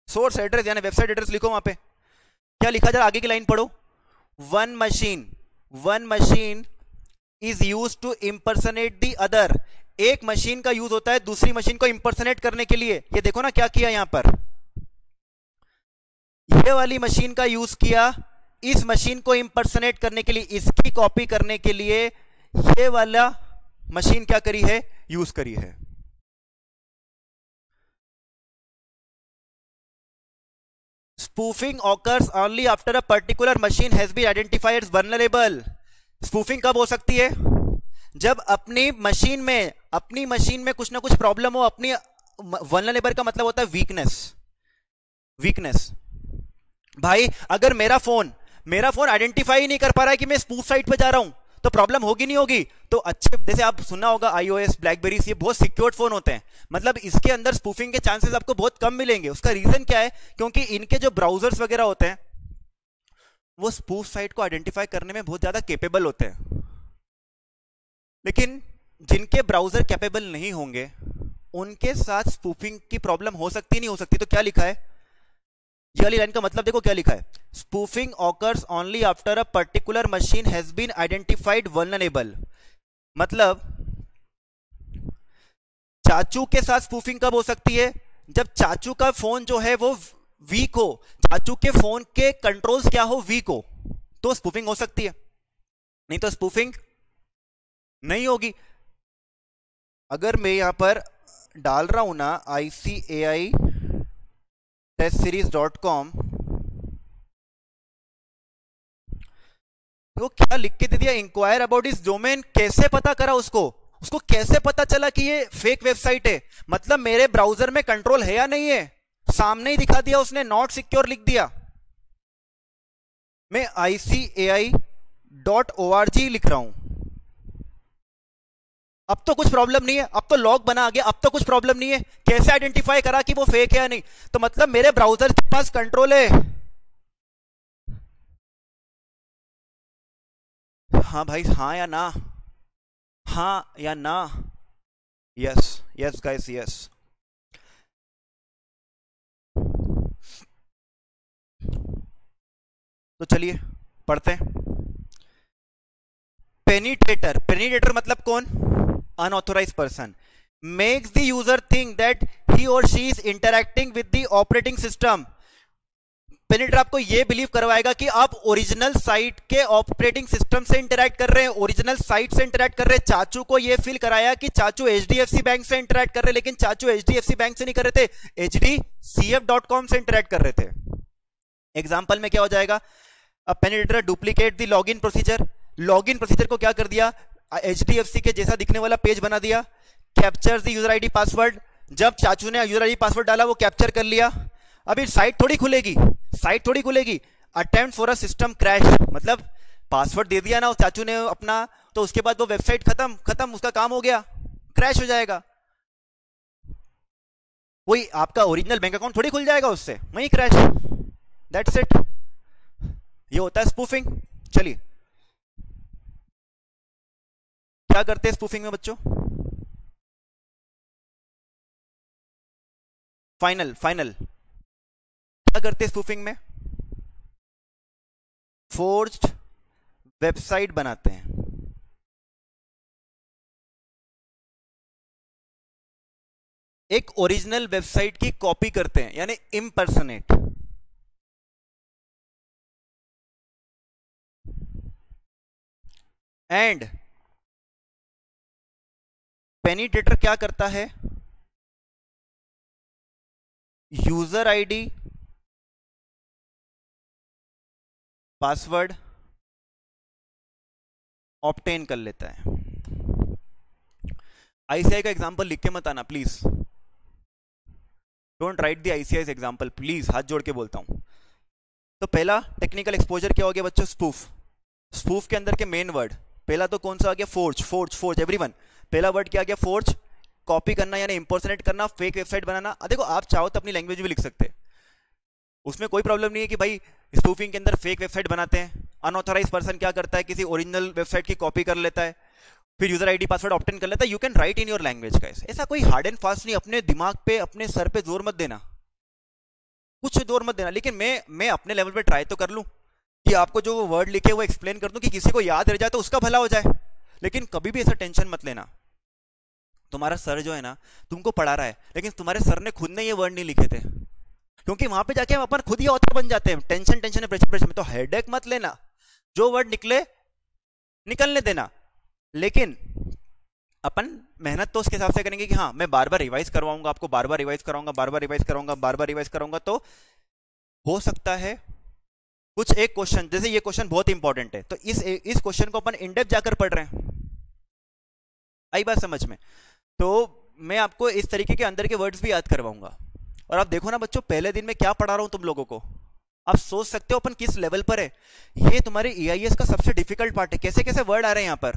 source address यानी वेबसाइट एड्रेस लिखो वहां पे। क्या लिखा, जरा आगे की लाइन पढ़ो। One machine is use to impersonate the other. एक मशीन का यूज होता है दूसरी मशीन को इंपर्सनेट करने के लिए। ये देखो ना क्या किया यहां पर, ये वाली मशीन का यूज किया इस मशीन को इंपर्सनेट करने के लिए, इसकी कॉपी करने के लिए ये वाला मशीन क्या करी है? यूज करी है। Spoofing occurs only after a particular machine has been identified as vulnerable. Spoofing कब हो सकती है? जब अपनी मशीन में कुछ ना कुछ प्रॉब्लम हो। अपनी वल्नरेबल का मतलब होता है वीकनेस। भाई अगर मेरा फोन आइडेंटिफाई नहीं कर पा रहा है कि मैं स्पूफ साइट पे जा रहा हूं, तो प्रॉब्लम होगी नहीं होगी? तो अच्छे, जैसे आप सुना होगा iOS, ब्लैकबेरीज, ये बहुत सिक्योर्ड फोन होते हैं, मतलब इसके अंदर स्पूफिंग के चांसेस आपको बहुत कम मिलेंगे। उसका रीजन क्या है? क्योंकि इनके जो ब्राउजर्स वगैरह होते हैं वो स्पूफ साइट को आइडेंटिफाई करने में बहुत ज्यादा कैपेबल होते हैं। लेकिन जिनके ब्राउजर कैपेबल नहीं होंगे उनके साथ स्पूफिंग की प्रॉब्लम हो सकती नहीं हो सकती। तो क्या लिखा है, ये वाली लाइन का मतलब देखो क्या लिखा है। Spoofing occurs only after a particular machine has been identified vulnerable. मतलब चाचू के साथ स्पूफिंग कब हो सकती है? जब चाचू का फोन जो है वो वीक हो, चाचू के फोन के कंट्रोल्स क्या हो? वीक हो, तो स्पूफिंग हो सकती है, नहीं तो स्पूफिंग नहीं होगी। अगर मैं यहां पर डाल रहा हूं ना ICAI testseries.com, वो क्या लिख के दे दिया, इंक्वायर अबाउट इस डोमेन। कैसे पता करा उसको कैसे पता चला कि ये फेक वेबसाइट है? मतलब मेरे ब्राउजर में कंट्रोल है या नहीं है? सामने ही दिखा दिया उसने, नॉट सिक्योर लिख दिया। मैं ICAI.org लिख रहा हूं, अब तो कुछ प्रॉब्लम नहीं है, अब तो लॉग बना आ गया, अब तो कुछ प्रॉब्लम नहीं है। कैसे आइडेंटिफाई करा कि वो फेक है या नहीं? तो मतलब मेरे ब्राउजर के पास कंट्रोल है। हाँ भाई, हाँ या ना? हाँ या ना? Yes yes guys, yes. तो चलिए पढ़ते हैं। पेनिट्रेटर मतलब कौन? Unauthorised person. Makes the user think that he or she is interacting with the operating system. Penetrator आपको यह बिलीव करवाएगा कि आप ओरिजिनल साइट के ऑपरेटिंग सिस्टम से इंटरैक्ट कर रहे हैं, ओरिजिनल साइट से इंटरैक्ट कर रहे हैं। चाचू को यह फील कराया कि चाचू HDFC बैंक से इंटरैक्ट कर रहे हैं, लेकिन चाचू HDFC बैंक से नहीं कर रहे थे, hdcf.com से इंटरैक्ट कर रहे थे। एग्जाम्पल में क्या हो जाएगा? Penetrator duplicate the login procedure. Login procedure को क्या कर दिया? HDFC के जैसा दिखने वाला पेज बना दिया। Capture the user ID password. जब चाचू ने यूजर आईडी पासवर्ड डाला, वो कैप्चर कर लिया। अभी साइट थोड़ी खुलेगी, attempt for a system crash, मतलब पासवर्ड दे दिया ना उस चाचू ने अपना, तो उसके बाद वो वेबसाइट खत्म, उसका काम हो गया, क्रैश हो जाएगा। वही आपका ओरिजिनल बैंक अकाउंट थोड़ी खुल जाएगा उससे, वही क्रैश। दैट्स इट, ये होता है स्पूफिंग। चलिए क्या करते हैं स्पूफिंग में बच्चों? फाइनल क्या करते हैं स्पूफिंग में? फोर्ज्ड वेबसाइट बनाते हैं। एक ओरिजिनल वेबसाइट की कॉपी करते हैं, यानी इम्पर्सनेट। एंड पेनिट्रेटर क्या करता है? यूजर आईडी पासवर्ड ऑब्टेन कर लेता है। ICAI का एग्जांपल लिख के मत आना please, don't write the ICAI example please, हाथ जोड़ के बोलता हूं। तो पहला टेक्निकल एक्सपोजर क्या हो गया बच्चों? स्पूफ के अंदर के मेन वर्ड, पहला तो कौन सा आ गया? फोर्ज। एवरीवन, पहला वर्ड क्या आ गया? फोर्ज। कॉपी करना यानी इंपर्सनेट करना, फेक वेबसाइट बनाना। देखो आप चाहो तो अपनी लैंग्वेज में लिख सकते हैं, उसमें कोई प्रॉब्लम नहीं है कि भाई स्पूफिंग के अंदर फेक वेबसाइट बनाते हैं। अनऑथराइज्ड पर्सन क्या करता है? किसी ओरिजिनल वेबसाइट की कॉपी कर लेता है, फिर यूजर आईडी पासवर्ड ऑब्टेन कर लेता है। You can write in your language guys, ऐसा कोई हार्ड एंड फास्ट नहीं। अपने दिमाग पे, अपने सर पे जोर मत देना, कुछ जोर मत देना। लेकिन मैं अपने लेवल पे ट्राई तो कर लूं कि आपको जो वर्ड लिखे वो एक्सप्लेन कर दूं कि किसी को याद रह जाए तो उसका भला हो जाए। लेकिन कभी भी ऐसा टेंशन मत लेना, तुम्हारा सर जो है ना तुमको पढ़ा रहा है, लेकिन तुम्हारे सर ने खुद ने ये वर्ड नहीं लिखे थे, क्योंकि वहां पे जाके हम अपन खुद ही ऑथर बन जाते हैं। टेंशन प्रेशर में तो हेडेक मत लेना, जो वर्ड निकले निकलने देना। लेकिन अपन मेहनत तो उसके हिसाब से करेंगे कि हाँ मैं बार बार रिवाइज करवाऊंगा आपको, बार बार रिवाइज कराऊंगा, तो हो सकता है कुछ एक क्वेश्चन, जैसे ये क्वेश्चन बहुत इंपॉर्टेंट है, तो इस क्वेश्चन को अपन इनडेप्थ जाकर पढ़ रहे हैं। आई बात समझ में? तो मैं आपको इस तरीके के अंदर के वर्ड्स भी याद करवाऊंगा। और आप देखो ना बच्चों, पहले दिन में क्या पढ़ा रहा हूं तुम लोगों को, आप सोच सकते हो अपन किस लेवल पर है। ये तुम्हारे EIS का सबसे डिफिकल्ट पार्ट है, कैसे कैसे वर्ड आ रहे हैं यहाँ पर,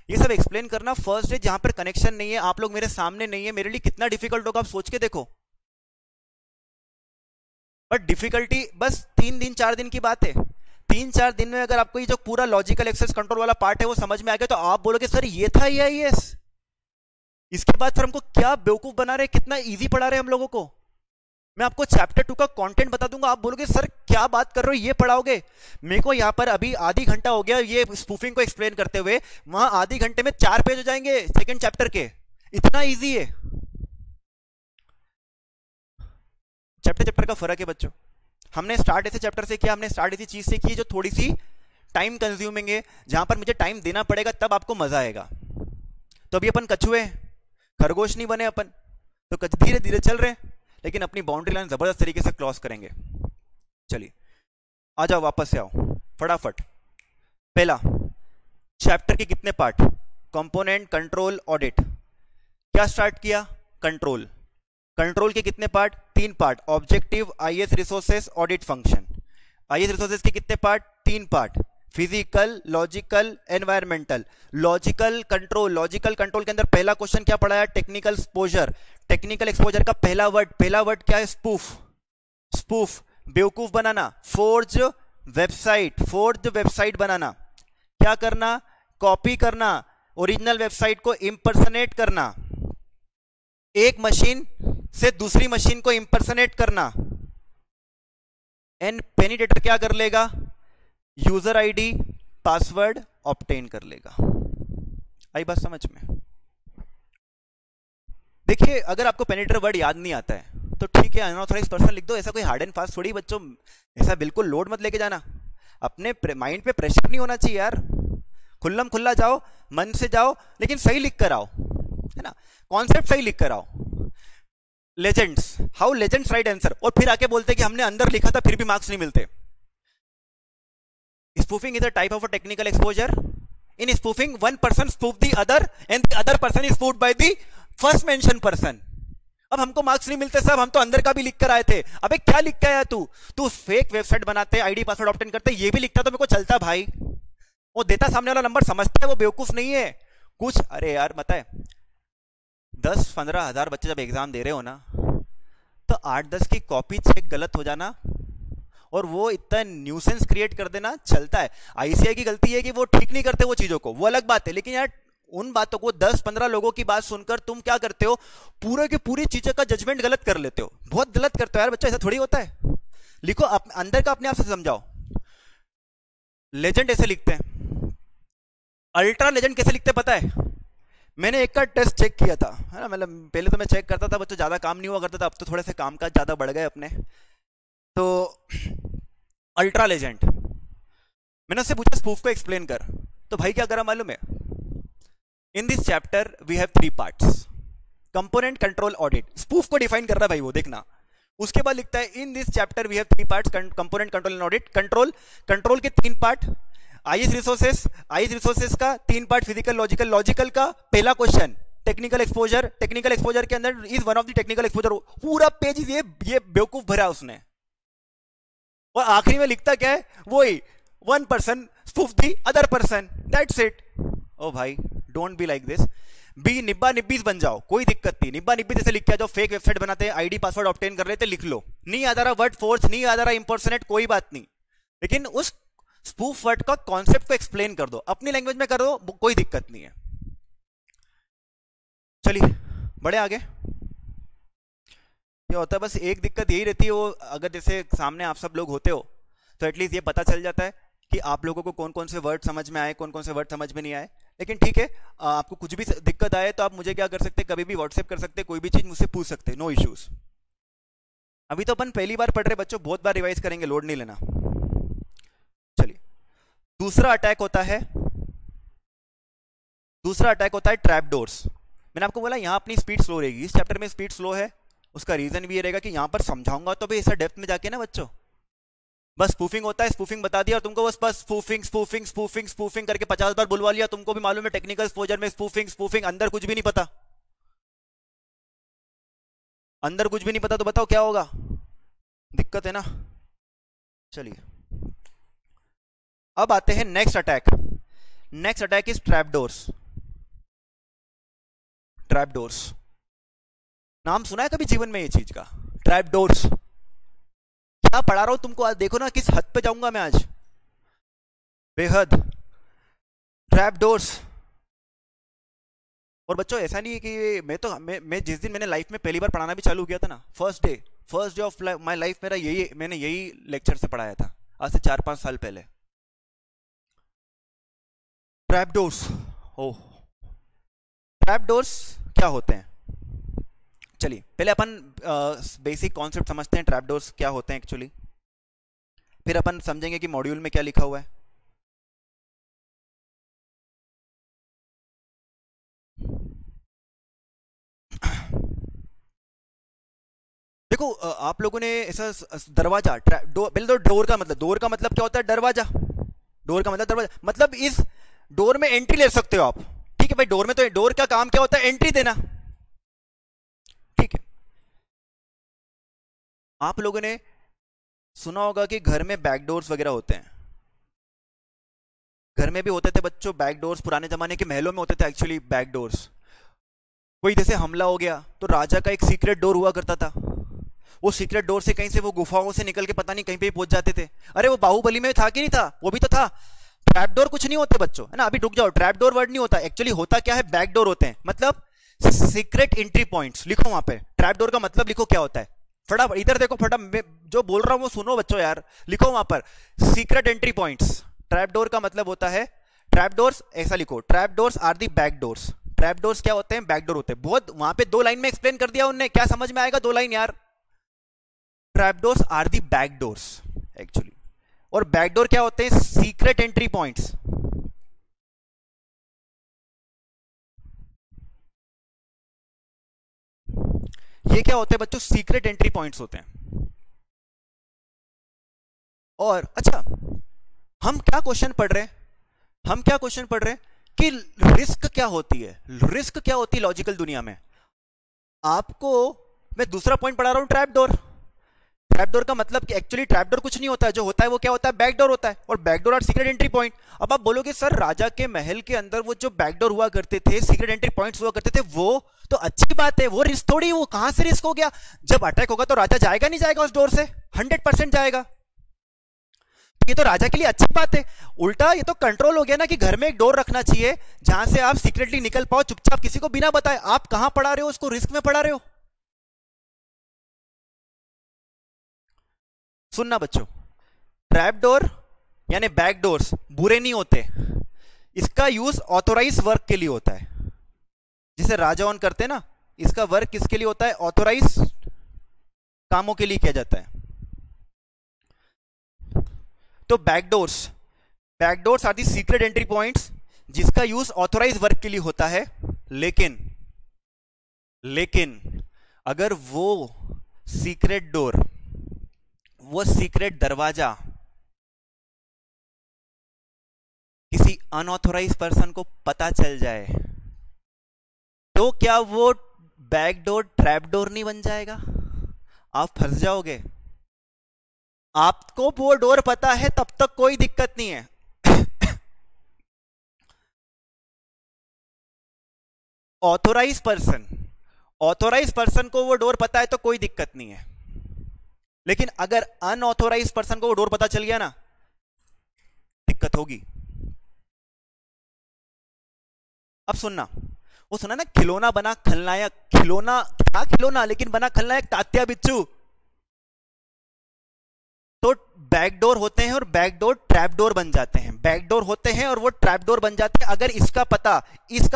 ये सब एक्सप्लेन करना फर्स्ट डे, जहां पर कनेक्शन नहीं है, आप लोग मेरे सामने नहीं है, मेरे लिए कितना डिफिकल्ट होगा आप सोच के देखो। बट डिफिकल्टी बस 3 दिन 4 दिन की बात है। 3-4 दिन में अगर आपको ये जो पूरा लॉजिकल एक्सेस कंट्रोल वाला पार्ट है वो समझ में आ गया, तो आप बोलोगे सर ये था EIS, इसके बाद सर हमको क्या बेवकूफ बना रहे, कितना इजी पढ़ा रहे हम लोगों को। मैं आपको चैप्टर 2 का कंटेंट बता दूंगा, आप बोलोगे सर क्या बात कर रहे हो, ये पढ़ाओगे। मेरे को यहाँ पर अभी आधी घंटा हो गया ये स्पूफिंग को एक्सप्लेन करते हुए, वहां आधी घंटे में 4 पेज हो जाएंगे सेकंड चैप्टर के, इतना इजी है। चैप्टर का फर्क है बच्चों। हमने स्टार्ट ऐसे चैप्टर से किया, हमने स्टार्ट ऐसी चीज से की जो थोड़ी सी टाइम कंज्यूमिंग है, जहां पर मुझे टाइम देना पड़ेगा तब आपको मजा आएगा। तो अभी अपन कछुए खरगोश नहीं बने अपन, तो धीरे धीरे चल रहे हैं। लेकिन अपनी बाउंड्री लाइन जबरदस्त तरीके से क्रॉस करेंगे। चलिए आ जाओ, वापस से आओ फटाफट। पहला, चैप्टर के कितने पार्ट? Component, control, audit. क्या स्टार्ट किया? कंट्रोल। कंट्रोल के कितने part? 3 part, objective, IS resources, audit function. IS resources के कितने part? 3 part, physical, logical, environmental. Logical control, logical control के अंदर पहला क्वेश्चन क्या पढ़ा है? Technical exposure. टेक्निकल एक्सपोजर का पहला वर्ड क्या है? स्पूफ। स्पूफ, बेवकूफ बनाना। फोर्ज वेबसाइट बनाना। क्या करना? कॉपी करना, ओरिजिनल वेबसाइट को इंपर्सनेट करना, एक मशीन से दूसरी मशीन को इंपर्सनेट करना। एंड पेनिडेटर क्या कर लेगा? यूजर आईडी, पासवर्ड ऑब्टेन कर लेगा। आई बात समझ में? देखिए, अगर आपको पेनिडेटर वर्ड याद नहीं आता है तो ठीक है, अनऑथराइज्ड पर्सन लिख दो। ऐसा कोई हार्ड एंड फास्ट थोड़ी बच्चों, ऐसा बिल्कुल लोड मत लेके जाना। अपने माइंड पे प्रेशर नहीं होना चाहिए यार। खुल्लम खुल्ला जाओ, मन से जाओ, लेकिन सही लिख कर आओ, है ना? कॉन्सेप्ट सही लिख कर आओ। Legends, how legends right answer, और फिर आके बोलते कि हमने अंदर लिखा था फिर भी मार्क्स नहीं मिलते। Spoofing is a type of a technical exposure. In spoofing one person spoof the other and the other person is spoofed by the first mention person. अब हमको मार्क्स नहीं मिलते साहब, हम तो अंदर का भी लिख कर आए थे। अबे क्या लिख के आया तू फेक वेबसाइट बनाते, आईडी पासवर्ड ऑब्टेन करते, ये भी लिखता तो मेरे को चलता भाई। वो देता सामने वाला नंबर, समझता है, वो बेवकूफ नहीं है कुछ। अरे यार पता है, 10-15 हजार बच्चे जब एग्जाम दे रहे हो ना, तो 8-10 की कॉपी चेक गलत हो जाना और वो इतना न्यूसेंस क्रिएट कर देना चलता है। आईसीआई की गलती है कि वो ठीक नहीं करते वो चीजों को, वो अलग बात है। लेकिन यार उन बातों को 10-15 लोगों की बात सुनकर तुम क्या करते हो? पूरे की पूरी चीजों का जजमेंट गलत कर लेते हो। बहुत गलत करते हो यार बच्चा, ऐसा थोड़ी होता है। लिखो अंदर का अपने आप से समझाओ। लेजेंड ऐसे लिखते हैं, अल्ट्रा लेजेंड कैसे लिखते पता है? मैंने एक का टेस्ट चेक किया था, है ना? मतलब पहले तो मैं चेक करता था बच्चों, ज्यादा काम नहीं हुआ करता था, अब तो थोड़े से काम काज ज्यादा बढ़ गए अपने। तो अल्ट्रा लेजेंड, मैंने उससे पूछा स्पूफ को एक्सप्लेन कर, तो भाई क्या करा मालूम है? In this chapter we have 3 parts, component, control, audit. Spoof को डिफाइन कर रहा है भाई वो, देखना। उसके बाद लिखता है in this chapter we have 3 parts, component, control and audit. Control के 3 पार्ट, आईएस रिसोर्सेस का 3 पार्ट, फिजिकल, लॉजिकल का पहला क्वेश्चन, टेक्निकल एक्सपोजर के अंदर is one of the technical exposure. पूरा पेज ये बेवकूफ भरा उसने। और आखिरी में लिखता क्या है? वही, one person spoof the other person, that's it. ओ भाई, डोंट बी लाइक दिस। बी निब्बा निब्बीज बन जाओ, कोई दिक्कत नहीं। निब्बा निब्बी जैसे लिख के जो फेक वेबसाइट बनाते हैं, आईडी पासवर्ड ऑब्टेन कर लेते, लिख लो। नहीं आ रहा वर्ड फोर्स, नहीं आ रहा इंपर्सनेट, कोई बात नहीं, लेकिन उस स्पूफ वर्ड का कॉन्सेप्ट को एक्सप्लेन कर दो, अपनी लैंग्वेज में करो, कोई दिक्कत नहीं है। चलिए बड़े आगे। क्या होता है, बस एक दिक्कत यही रहती है, वो अगर जैसे सामने आप सब लोग होते हो तो एटलीस्ट ये पता चल जाता है कि आप लोगों को कौन कौन से वर्ड समझ में आए, कौन कौन से वर्ड समझ में नहीं आए। लेकिन ठीक है, आपको कुछ भी दिक्कत आए तो आप मुझे क्या कर सकते, कभी भी व्हाट्सएप कर सकते, कोई भी चीज मुझसे पूछ सकते, नो इश्यूज। अभी तो अपन पहली बार पढ़ रहे बच्चों, बहुत बार रिवाइज करेंगे, लोड नहीं लेना। चलिए, दूसरा अटैक होता है ट्रैप डोर्स। मैंने आपको बोला यहाँ अपनी स्पीड स्लो रहेगी, इस चैप्टर में स्पीड स्लो है। उसका रीजन भी ये रहेगा कि यहाँ पर समझाऊंगा तो भी ऐसा डेप्थ में जाके ना बच्चों, बस स्पूफिंग होता है, स्पूफिंग बता दिया और तुमको बस स्पूफिंग करके 50 बार बुलवा लिया। तुमको भी मालूम है टेक्निकल एक्सपोजर में स्पूफिंग, अंदर कुछ भी नहीं पता, अंदर कुछ भी नहीं पता, तो बताओ क्या होगा? दिक्कत है ना। चलिए अब आते हैं next attack is trap doors. नाम सुना है कभी जीवन में ये चीज का? Trap doors. क्या पढ़ा रहा हूं तुमको आज, देखो ना किस हद पे जाऊंगा मैं आज, बेहद। Trap doors. और बच्चों ऐसा नहीं है कि मैं जिस दिन मैंने लाइफ में पहली बार पढ़ाना भी चालू किया था ना, first day of my life, मैंने यही लेक्चर से पढ़ाया था आज से 4-5 साल पहले। ट्रैप डोर्स, ओह, ट्रैप डोर्स क्या होते हैं? चलिए पहले अपन बेसिक कॉन्सेप्ट समझते हैं, ट्रैप डोर्स क्या होते हैं एक्चुअली, फिर अपन समझेंगे कि मॉड्यूल में क्या लिखा हुआ है। देखो आप लोगों ने ऐसा दरवाजा पहले तो डोर का मतलब क्या होता है? दरवाजा। डोर का मतलब दरवाजा, मतलब इस डोर में एंट्री ले सकते हो आप। ठीक है भाई, डोर में तो डोर का काम क्या होता है? एंट्री देना। ठीक है। आप लोगों ने सुना होगा कि घर में बैक डोर्स वगैरह होते हैं। घर में भी होते थे बच्चों बैक डोर्स, पुराने जमाने के महलों में होते थे एक्चुअली बैक डोर्स। कोई जैसे हमला हो गया तो राजा का एक सीक्रेट डोर हुआ करता था। वो सीक्रेट डोर से कहीं से वो गुफाओं से निकल के पता नहीं कहीं पे पहुंच जाते थे। अरे वो बाहुबली में था कि नहीं था? वो भी तो था। ट्रैप डोर कुछ नहीं होते बच्चों, है ना? अभी रुक जाओ, ट्रैप डोर वर्ड नहीं होता एक्चुअली। होता क्या है? बैक डोर होते हैं, मतलब सीक्रेट एंट्री पॉइंट्स। लिखो वहां पे ट्रैप डोर का मतलब, लिखो क्या होता है फटाफट। इधर देखो फटाफट, जो बोल रहा हूं वो सुनो बच्चों यार। लिखो वहां पर secret entry points. Trap door का मतलब होता है, ट्रैप डोर्स ऐसा लिखो, trap doors are the back doors. Trap doors क्या होते हैं? बैक डोर होते हैं। बहुत वहां पे 2 लाइन में एक्सप्लेन कर दिया उनने, क्या समझ में आएगा 2 लाइन यार? Trap doors are the back doors actually. और बैक डोर क्या होते हैं? Secret entry points. ये क्या होते हैं बच्चों? सीक्रेट एंट्री पॉइंट्स होते हैं। और अच्छा, हम क्या क्वेश्चन पढ़ रहे हैं? हम क्या क्वेश्चन पढ़ रहे हैं कि रिस्क क्या होती है? रिस्क क्या होती है लॉजिकल दुनिया में? आपको मैं दूसरा पॉइंट पढ़ा रहा हूं, ट्रैप डोर। ट्रैप डोर का मतलब कि एक्चुअली ट्रैप डोर कुछ नहीं होता है, जो होता है वो क्या होता है? बैक डोर होता है। और बैक डोर और सीक्रेट एंट्री पॉइंट। अब आप बोलोगे सर राजा के महल के अंदर वो जो बैक डोर हुआ करते थे, सीक्रेट एंट्री पॉइंट्स हुआ करते थे, वो तो अच्छी बात है, वो रिस्क थोड़ी, वो कहां से रिस्क हो गया? जब अटैक होगा तो राजा जाएगा नहीं जाएगा उस डोर से? 100% जाएगा। ये तो राजा के लिए अच्छी बात है। उल्टा ये तो कंट्रोल हो गया ना कि घर में एक डोर रखना चाहिए जहां से आप सीक्रेटली निकल पाओ चुपचाप, किसी को बिना बताए। आप कहां पढ़ा रहे हो उसको? रिस्क में पढ़ा रहे हो। सुनना बच्चों, ट्रैप डोर यानी बैक डोर्स बुरे नहीं होते। इसका यूज ऑथोराइज वर्क के लिए होता है, जिसे राजा ऑन करते हैं ना, इसका वर्क किसके लिए होता है? ऑथोराइज कामों के लिए किया जाता है। तो back doors are the secret entry points जिसका यूज ऑथोराइज वर्क के लिए होता है। लेकिन अगर वो सीक्रेट डोर, वो सीक्रेट दरवाजा किसी अनऑथोराइज पर्सन को पता चल जाए, तो क्या वो बैक डोर ट्रैप डोर नहीं बन जाएगा? आप फंस जाओगे। आपको वो डोर पता है तब तक कोई दिक्कत नहीं है। ऑथोराइज पर्सन को वो डोर पता है तो कोई दिक्कत नहीं है। लेकिन अगर अनऑथोराइज पर्सन को वो डोर पता चल गया ना, दिक्कत होगी। अब सुनना, वो सुना ना, खिलौना बना खलनायक। खिलौना था खिलौना, लेकिन बना खलनायक तात्या बिच्चू। तो बैकडोर होते हैं और बैकडोर ट्रैप डोर बन जाते हैं। बैकडोर होते हैं और वो ट्रैप डोर बन जाते हैं अगर इसका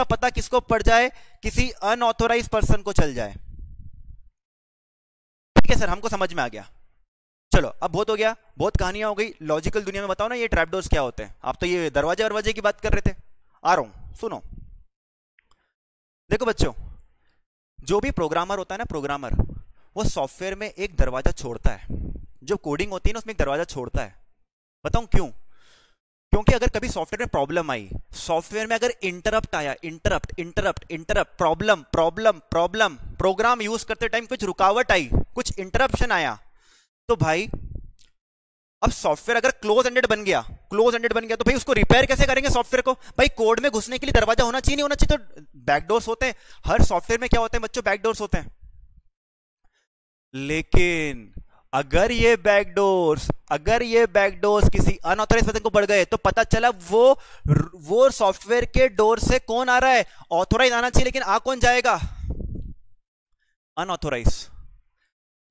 पता किसको पड़ जाए? किसी अनऑथोराइज पर्सन को चल जाए। ठीक है सर, हमको समझ में आ गया। चलो अब बहुत हो गया, बहुत कहानियां हो गई। लॉजिकल दुनिया में बताओ ना ये ट्रैप डोर्स क्या होते हैं। आप तो ये दरवाजे की बात कर रहे थे। आ रहा हूं, सुनो। देखो बच्चों, जो भी प्रोग्रामर होता है ना, प्रोग्रामर, वो सॉफ्टवेयर में एक दरवाजा छोड़ता है। जो कोडिंग होती है ना, उसमें एक दरवाजा छोड़ता है। बताऊं क्यों? क्योंकि अगर कभी सॉफ्टवेयर में प्रॉब्लम आई, सॉफ्टवेयर में अगर इंटरप्ट आया, इंटरप्ट, प्रॉब्लम, प्रोग्राम यूज करते टाइम कुछ रुकावट आई, कुछ इंटरप्शन आया, तो भाई अब सॉफ्टवेयर अगर क्लोज एंडेड बन गया तो भाई उसको रिपेयर कैसे करेंगे सॉफ्टवेयर को? भाई कोड में घुसने के लिए दरवाजा होना चाहिए, नहीं होना चाहिए? तो बैकडोर्स होते हैं हर सॉफ्टवेयर में। क्या होते हैं बच्चों? बैकडोर्स होते हैं। लेकिन अगर ये बैकडोर्स किसी अनऑथराइज्ड पर्सन को पड़ गए, तो पता चला वो सॉफ्टवेयर के डोर से कौन आ रहा है? ऑथोराइज आना चाहिए, लेकिन आ कौन जाएगा? Unauthorise.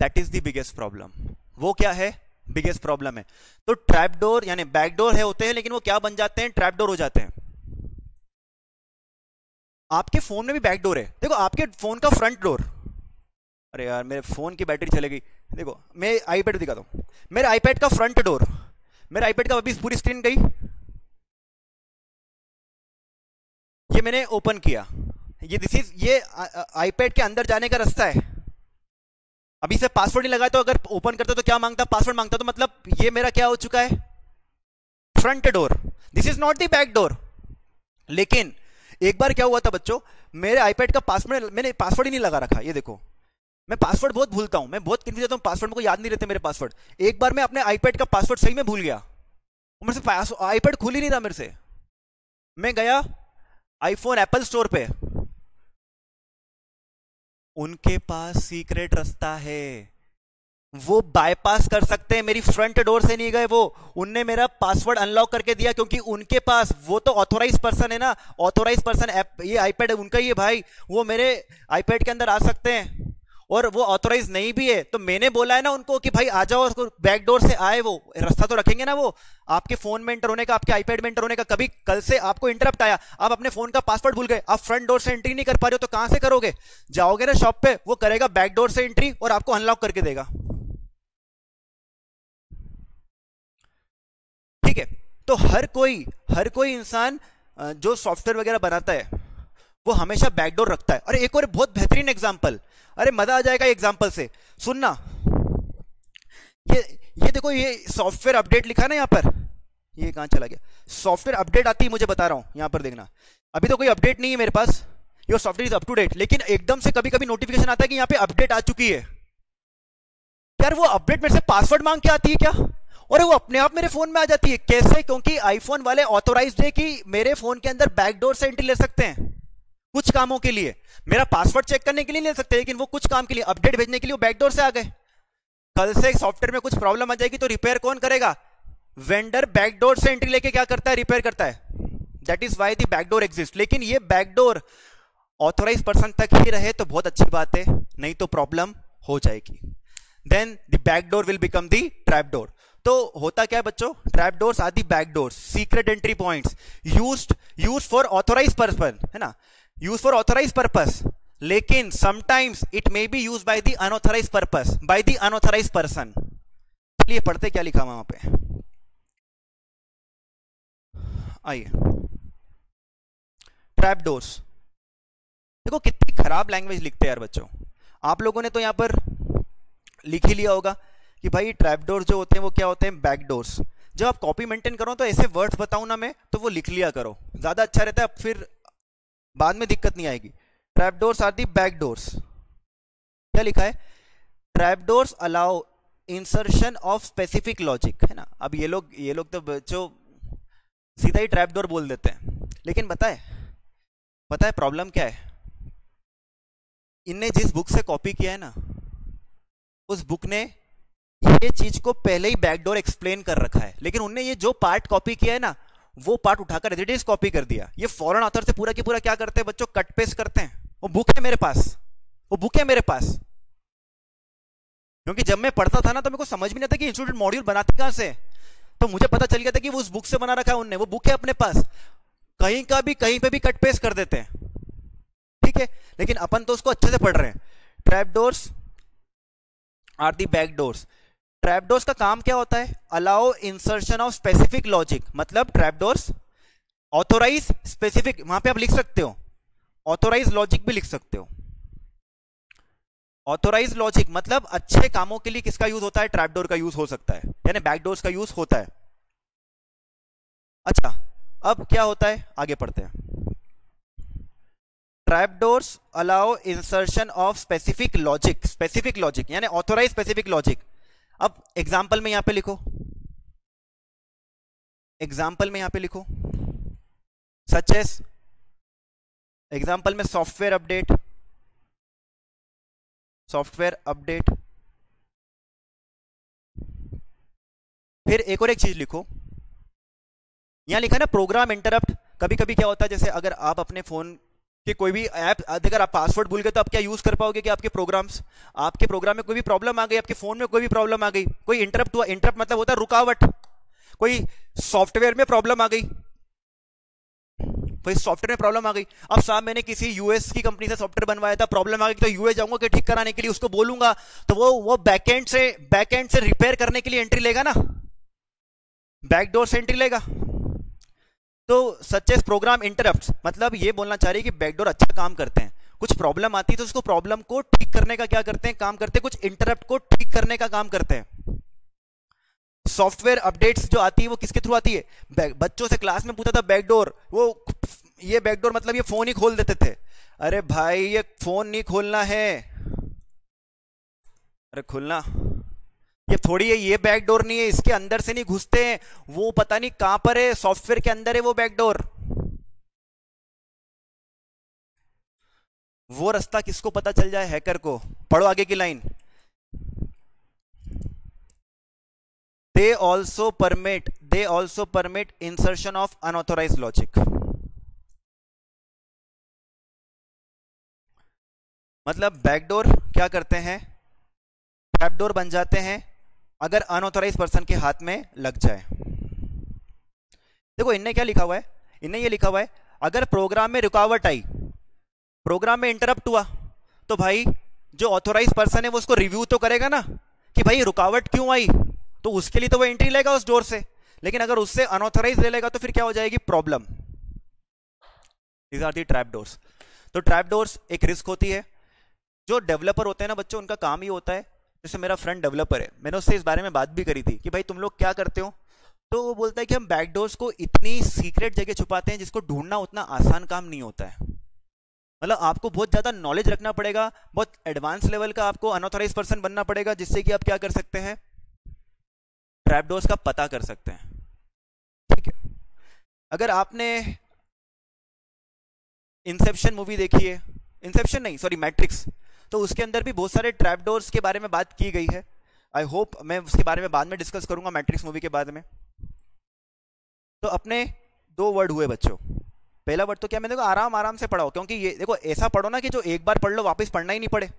That is the biggest problem. वो क्या है? बिगेस्ट प्रॉब्लम है। तो ट्रैप डोर यानी बैकडोर है होते हैं, लेकिन वो क्या बन जाते हैं? ट्रैप डोर हो जाते हैं। आपके फोन में भी बैकडोर है। देखो आपके फोन का फ्रंट डोर, अरे यार मेरे फोन की बैटरी चले गई। देखो मैं आईपैड दिखाता हूं। मेरे आईपैड का फ्रंट डोर, मेरे आईपैड का अभी पूरी स्क्रीन गई, ये मैंने ओपन किया, ये आईपैड के अंदर जाने का रास्ता है। अभी से पासवर्ड नहीं लगाया तो अगर ओपन करते तो क्या मांगता, पासवर्ड मांगता, तो मतलब ये मेरा क्या हो चुका है, front door, this is not the back door. लेकिन एक बार क्या हुआ था बच्चों, मेरे आईपैड का पासवर्ड, मैंने पासवर्ड ही नहीं लगा रखा, ये देखो मैं पासवर्ड बहुत भूलता हूं, मैं बहुत कंफ्यूज होता हूं, पासवर्ड मेरे को याद नहीं रहते मेरे पासवर्ड। एक बार मैं अपने आईपैड का पासवर्ड सही में भूल गया, मेरे से आईपैड खुल ही नहीं था मेरे से। मैं गया आईफोन एप्पल स्टोर पे, उनके पास सीक्रेट रास्ता है, वो बाईपास कर सकते हैं, मेरी फ्रंट डोर से नहीं गए वो, उनने मेरा पासवर्ड अनलॉक करके दिया, क्योंकि उनके पास, वो तो ऑथोराइज पर्सन है ना, ऑथोराइज पर्सन ये आईपैड उनका ही है भाई, वो मेरे आईपैड के अंदर आ सकते हैं। और वो ऑथोराइज नहीं भी है तो मैंने बोला है ना उनको कि भाई आ जाओ, उसको बैक डोर से आए, वो रास्ता तो रखेंगे ना, वो आपके फोन में एंटर होने का, आपके आईपैड में एंटर होने का। कभी कल से आपको इंटरप्ट आया, आप अपने फोन का पासवर्ड भूल गए, आप फ्रंट डोर से एंट्री नहीं कर पा रहे हो, तो कहां से करोगे, जाओगे ना शॉप पे, वो करेगा बैक डोर से एंट्री और आपको अनलॉक करके देगा। ठीक है, तो हर कोई इंसान जो सॉफ्टवेयर वगैरह बनाता है वो हमेशा बैकडोर रखता है। अरे एक और बहुत बेहतरीन एग्जांपल, अरे मजा आ जाएगा एग्जांपल से, सुनना। ये देखो, ये सॉफ्टवेयर अपडेट लिखा ना यहाँ पर, ये कहां चला गया, सॉफ्टवेयर अपडेट आती है, मुझे बता रहा हूं, यहां पर देखना, अभी तो कोई अपडेट नहीं है मेरे पास, your software is up to date, लेकिन एकदम से कभी कभी नोटिफिकेशन आता है कि यहाँ पे अपडेट आ चुकी है। यार वो अपडेट मेरे से पासवर्ड मांग के आती है क्या, और वो अपने आप मेरे फोन में आ जाती है, कैसे, क्योंकि आईफोन वाले ऑथोराइज्ड है कि मेरे फोन के अंदर बैकडोर से एंट्री ले सकते हैं कुछ कामों के लिए, मेरा पासवर्ड चेक करने के लिए ले सकते हैं, लेकिन वो कुछ काम के लिए, अपडेट भेजने के लिए वो बैकडोर से आ गए। कल से सॉफ्टवेयर में कुछ प्रॉब्लम आ जाएगी तो रिपेयर कौन करेगा, वेंडर बैकडोर से एंट्री लेके क्या करता है, रिपेयर करता है, that is why the backdoor exist. लेकिन ये बैकडोर ऑथोराइज पर्सन तक ही रहे तो बहुत अच्छी बात है, नहीं तो प्रॉब्लम हो जाएगी, then the backdoor will become the trap door. तो होता क्या है बच्चों, trap doors are the back doors, secret entry points, used for authorise purpose, है ना, यूज फॉर ऑथोराइज पर्पस, लेकिन sometimes it may be use by the unauthorise purpose, by the unauthorise person. चलिए पढ़ते क्या लिखा वहां पे, आइए, ट्रैप डोर्स, देखो कितनी खराब लैंग्वेज लिखते हैं यार बच्चों। आप लोगों ने तो यहां पर लिख ही लिया होगा कि भाई ट्रैप डोर्स जो होते हैं वो क्या होते हैं, बैक डोर्स। जब आप कॉपी मेंटेन करो तो ऐसे वर्ड्स बताऊं ना मैं, तो वो लिख लिया करो, ज्यादा अच्छा रहता है, फिर बाद में दिक्कत नहीं आएगी। Trap doors are the back doors, क्या लिखा है, trap doors allow insertion of specific logic, है ना। अब ये लोग तो बच्चों सीधा ही ट्रैप डोर बोल देते हैं, लेकिन पता है प्रॉब्लम क्या है, इनने जिस बुक से कॉपी किया है ना, उस बुक ने ये चीज को पहले ही बैकडोर एक्सप्लेन कर रखा है, लेकिन उनने ये जो पार्ट कॉपी किया है ना, वो पार्ट उठाकर एज इट इज कॉपी कर दिया। ये फॉरेन ऑथर से पूरा की पूरा क्या करते हैं बच्चों, कट पेस्ट करते हैं। वो बुक है मेरे पास, क्योंकि जब मैं पढ़ता था ना तो मेरे को समझ भी नहीं आता कि इंस्टीट्यूट मॉड्यूल बनाते कहां से, तो मुझे पता चल गया था कि वो उस बुक से बना रखा है उनने, वो बुक है अपने पास, कहीं पे भी कट पेस्ट कर देते हैं, ठीक है, लेकिन अपन तो उसको अच्छे से पढ़ रहे हैं। Trap doors are the back doors. Trap doors का काम क्या होता है, allow insertion of specific logic, मतलब ट्रैप डोर्स ऑथोराइज स्पेसिफिक, वहां पे आप लिख सकते हो ऑथोराइज लॉजिक भी लिख सकते हो। ऑथोराइज लॉजिक मतलब अच्छे कामों के लिए किसका यूज होता है, ट्रैप डोर का यूज हो सकता है, यानी बैक डोर्स का यूज होता है। अच्छा, अब क्या होता है, आगे पढ़ते हैं। Trap doors allow insertion of specific logic यानी ऑथोराइज स्पेसिफिक लॉजिक। अब एग्जाम्पल में यहां पे लिखो, सच एस, एग्जाम्पल में सॉफ्टवेयर अपडेट, फिर एक और एक चीज लिखो, यहां लिखा है ना प्रोग्राम इंटरप्ट। कभी कभी क्या होता है, जैसे अगर आप अपने फोन कि कोई भी ऐप, अगर आप पासवर्ड भूल गए तो आप क्या यूज कर पाओगे कि आपके प्रोग्राम में कोई भी प्रॉब्लम आ गई, आपके फोन में कोई भी प्रॉब्लम आ गई, कोई इंटरप्ट हुआ, इंटरप्ट मतलब होता है रुकावट, कोई सॉफ्टवेयर में प्रॉब्लम आ गई, अब साहब मैंने किसी यूएस की कंपनी से सॉफ्टवेयर बनवाया था, प्रॉब्लम आ गई, तो यूएस जाऊंगा कि ठीक कराने के लिए, उसको बोलूंगा तो वो बैकएंड से रिपेयर करने के लिए एंट्री लेगा ना, बैकडोर से एंट्री लेगा। तो सच एस प्रोग्राम इंटरप्ट्स मतलब ये बोलना चाह रही है कि बैकडोर अच्छा काम करते हैं। कुछ प्रॉब्लम आती है तो उसको प्रॉब्लम को ठीक करने का क्या करते हैं, काम करते हैं, कुछ इंटरप्ट को ठीक करने का काम करते हैं। सॉफ्टवेयर अपडेट्स जो आती है वो किसके थ्रू आती है, बच्चों से क्लास में पूछा था बैकडोर, वो ये बैकडोर मतलब ये फोन ही खोल देते थे। अरे भाई ये फोन नहीं खोलना है, अरे खुलना, ये थोड़ी है, ये बैकडोर नहीं है, इसके अंदर से नहीं घुसते हैं, वो पता नहीं कहां पर है, सॉफ्टवेयर के अंदर है वो बैकडोर। वो रास्ता किसको पता चल जाए, हैकर को। पढ़ो आगे की line, they also permit insertion of unauthorized logic। मतलब बैकडोर क्या करते हैं, ट्रैपडोर बन जाते हैं अगर अनऑथोराइज पर्सन के हाथ में लग जाए। देखो इनने क्या लिखा हुआ है, इनने ये लिखा हुआ है अगर प्रोग्राम में रुकावट आई, प्रोग्राम में इंटरप्ट हुआ, तो भाई जो ऑथोराइज पर्सन है वो उसको रिव्यू तो करेगा ना कि भाई रुकावट क्यों आई, तो उसके लिए तो वो एंट्री लेगा उस डोर से। लेकिन अगर उससे अनऑथोराइज ले लेगा तो फिर क्या हो जाएगी, problem. These are the trap doors. तो ट्रैप डोर्स एक रिस्क होती है। जो डेवलपर होते हैं ना बच्चों, उनका काम ही होता है, जैसे मेरा फ्रेंड डेवलपर है, मैंने उससे इस बारे में बात भी करी थी कि भाई तुम लोग क्या करते हो, तो वो बोलता है कि हम बैकडोर्स को इतनी सीक्रेट जगह छुपाते हैं जिसको ढूंढना उतना आसान काम नहीं होता है। मतलब आपको बहुत ज्यादा नॉलेज रखना पड़ेगा, बहुत एडवांस लेवल का आपको अनऑथोराइज पर्सन बनना पड़ेगा, जिससे कि आप क्या कर सकते हैं, ट्रैपडोर्स का पता कर सकते हैं। ठीक है, अगर आपने इंसेप्शन मूवी देखी है, इंसेप्शन नहीं सॉरी मैट्रिक्स, तो उसके अंदर भी बहुत सारे ट्रैपडोर्स के बारे में बात की गई है। आई होप मैं उसके बारे में बाद में डिस्कस करूंगा मैट्रिक्स मूवी के बाद में। तो अपने दो वर्ड हुए बच्चों, पहला वर्ड तो क्या, मैंने देखो आराम आराम से पढ़ाओ, क्योंकि ये देखो ऐसा पढ़ो ना कि जो एक बार पढ़ लो वापस पढ़ना ही नहीं पड़े।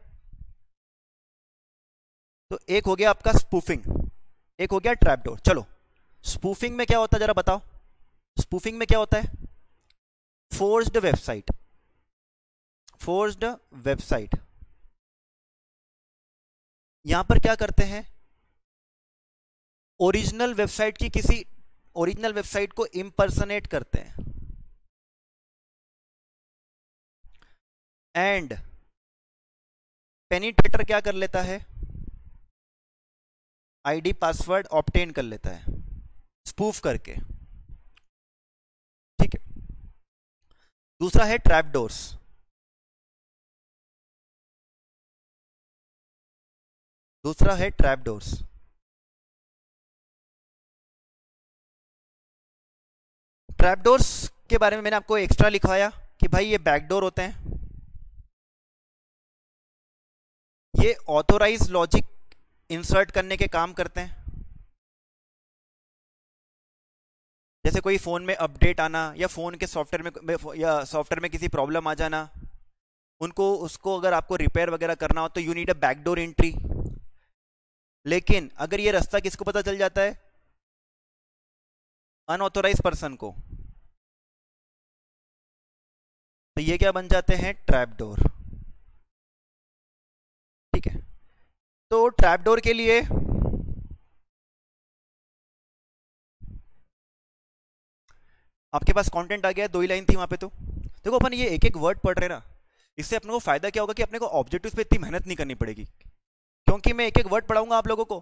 तो एक हो गया आपका स्पूफिंग, एक हो गया ट्रैपडोर। चलो स्पूफिंग में क्या होता है जरा बताओ, स्पूफिंग में क्या होता है, फोर्स्ड वेबसाइट, फोर्स्ड वेबसाइट। यहां पर क्या करते हैं, ओरिजिनल वेबसाइट की किसी ओरिजिनल वेबसाइट को इंपर्सनेट करते हैं एंड पेनिट्रेटर क्या कर लेता है, आईडी पासवर्ड ऑब्टेन कर लेता है स्पूफ करके। ठीक है, दूसरा है ट्रैपडोर्स। दूसरा है ट्रैपडोर्स। ट्रैपडोर्स के बारे में मैंने आपको एक्स्ट्रा लिखवाया कि भाई ये बैकडोर होते हैं, ये ऑथोराइज लॉजिक इंसर्ट करने के काम करते हैं। जैसे कोई फोन में अपडेट आना या फोन के सॉफ्टवेयर में किसी प्रॉब्लम आ जाना, उनको उसको अगर आपको रिपेयर वगैरह करना हो तो you need a backdoor entry. लेकिन अगर ये रास्ता किसको पता चल जाता है, अनऑथोराइज पर्सन को, तो ये क्या बन जाते हैं, ट्रैपडोर। ठीक है, तो ट्रैपडोर के लिए आपके पास कंटेंट आ गया, 2 ही लाइन थी वहां पे। तो देखो अपन ये एक एक वर्ड पढ़ रहे ना, इससे अपने को फायदा क्या होगा कि अपने को ऑब्जेक्टिव्स पे इतनी मेहनत नहीं करनी पड़ेगी, क्योंकि मैं एक एक वर्ड पढ़ाऊंगा आप लोगों को,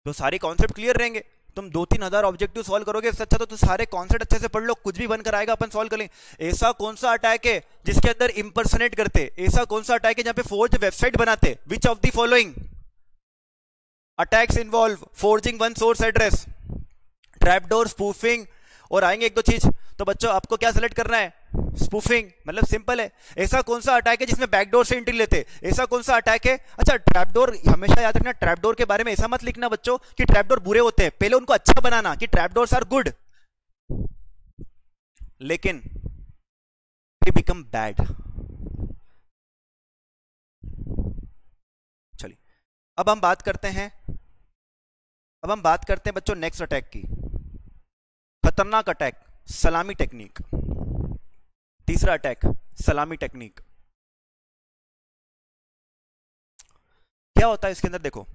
तो सारे कॉन्सेप्ट क्लियर रहेंगे। तुम 2-3 हजार ऑब्जेक्टिव सॉल्व करोगे, इससे अच्छा तो सारे कॉन्सेप्ट अच्छे से पढ़ लो, कुछ भी बनकर आएगा अपन सॉल्व कर लेंगे। ऐसा कौन सा अटैक है जिसके अंदर इंपर्सनेट करते, ऐसा कौन सा अटैक है जहां पे फोर्ज वेबसाइट बनाते, which of the following attacks involve forging one source address, trapdoor, spoofing, और आएंगे एक दो चीज। तो बच्चों आपको क्या सिलेक्ट करना है, स्पूफिंग, मतलब सिंपल है। ऐसा कौन सा अटैक है जिसमें बैकडोर से एंट्री लेते, ऐसा कौन सा अटैक है। अच्छा ट्रैपडोर हमेशा याद रखना, ट्रैपडोर के बारे में ऐसा मत लिखना बच्चों कि ट्रैपडोर बुरे होते हैं, पहले उनको अच्छा बनाना कि ट्रैपडोर्स आर गुड, लेकिन they become bad। चलिए अब हम बात करते हैं, बच्चों नेक्स्ट अटैक की, खतरनाक अटैक, सलामी टेक्निक। तीसरा अटैक सलामी टेक्निक। क्या होता है इसके अंदर, देखो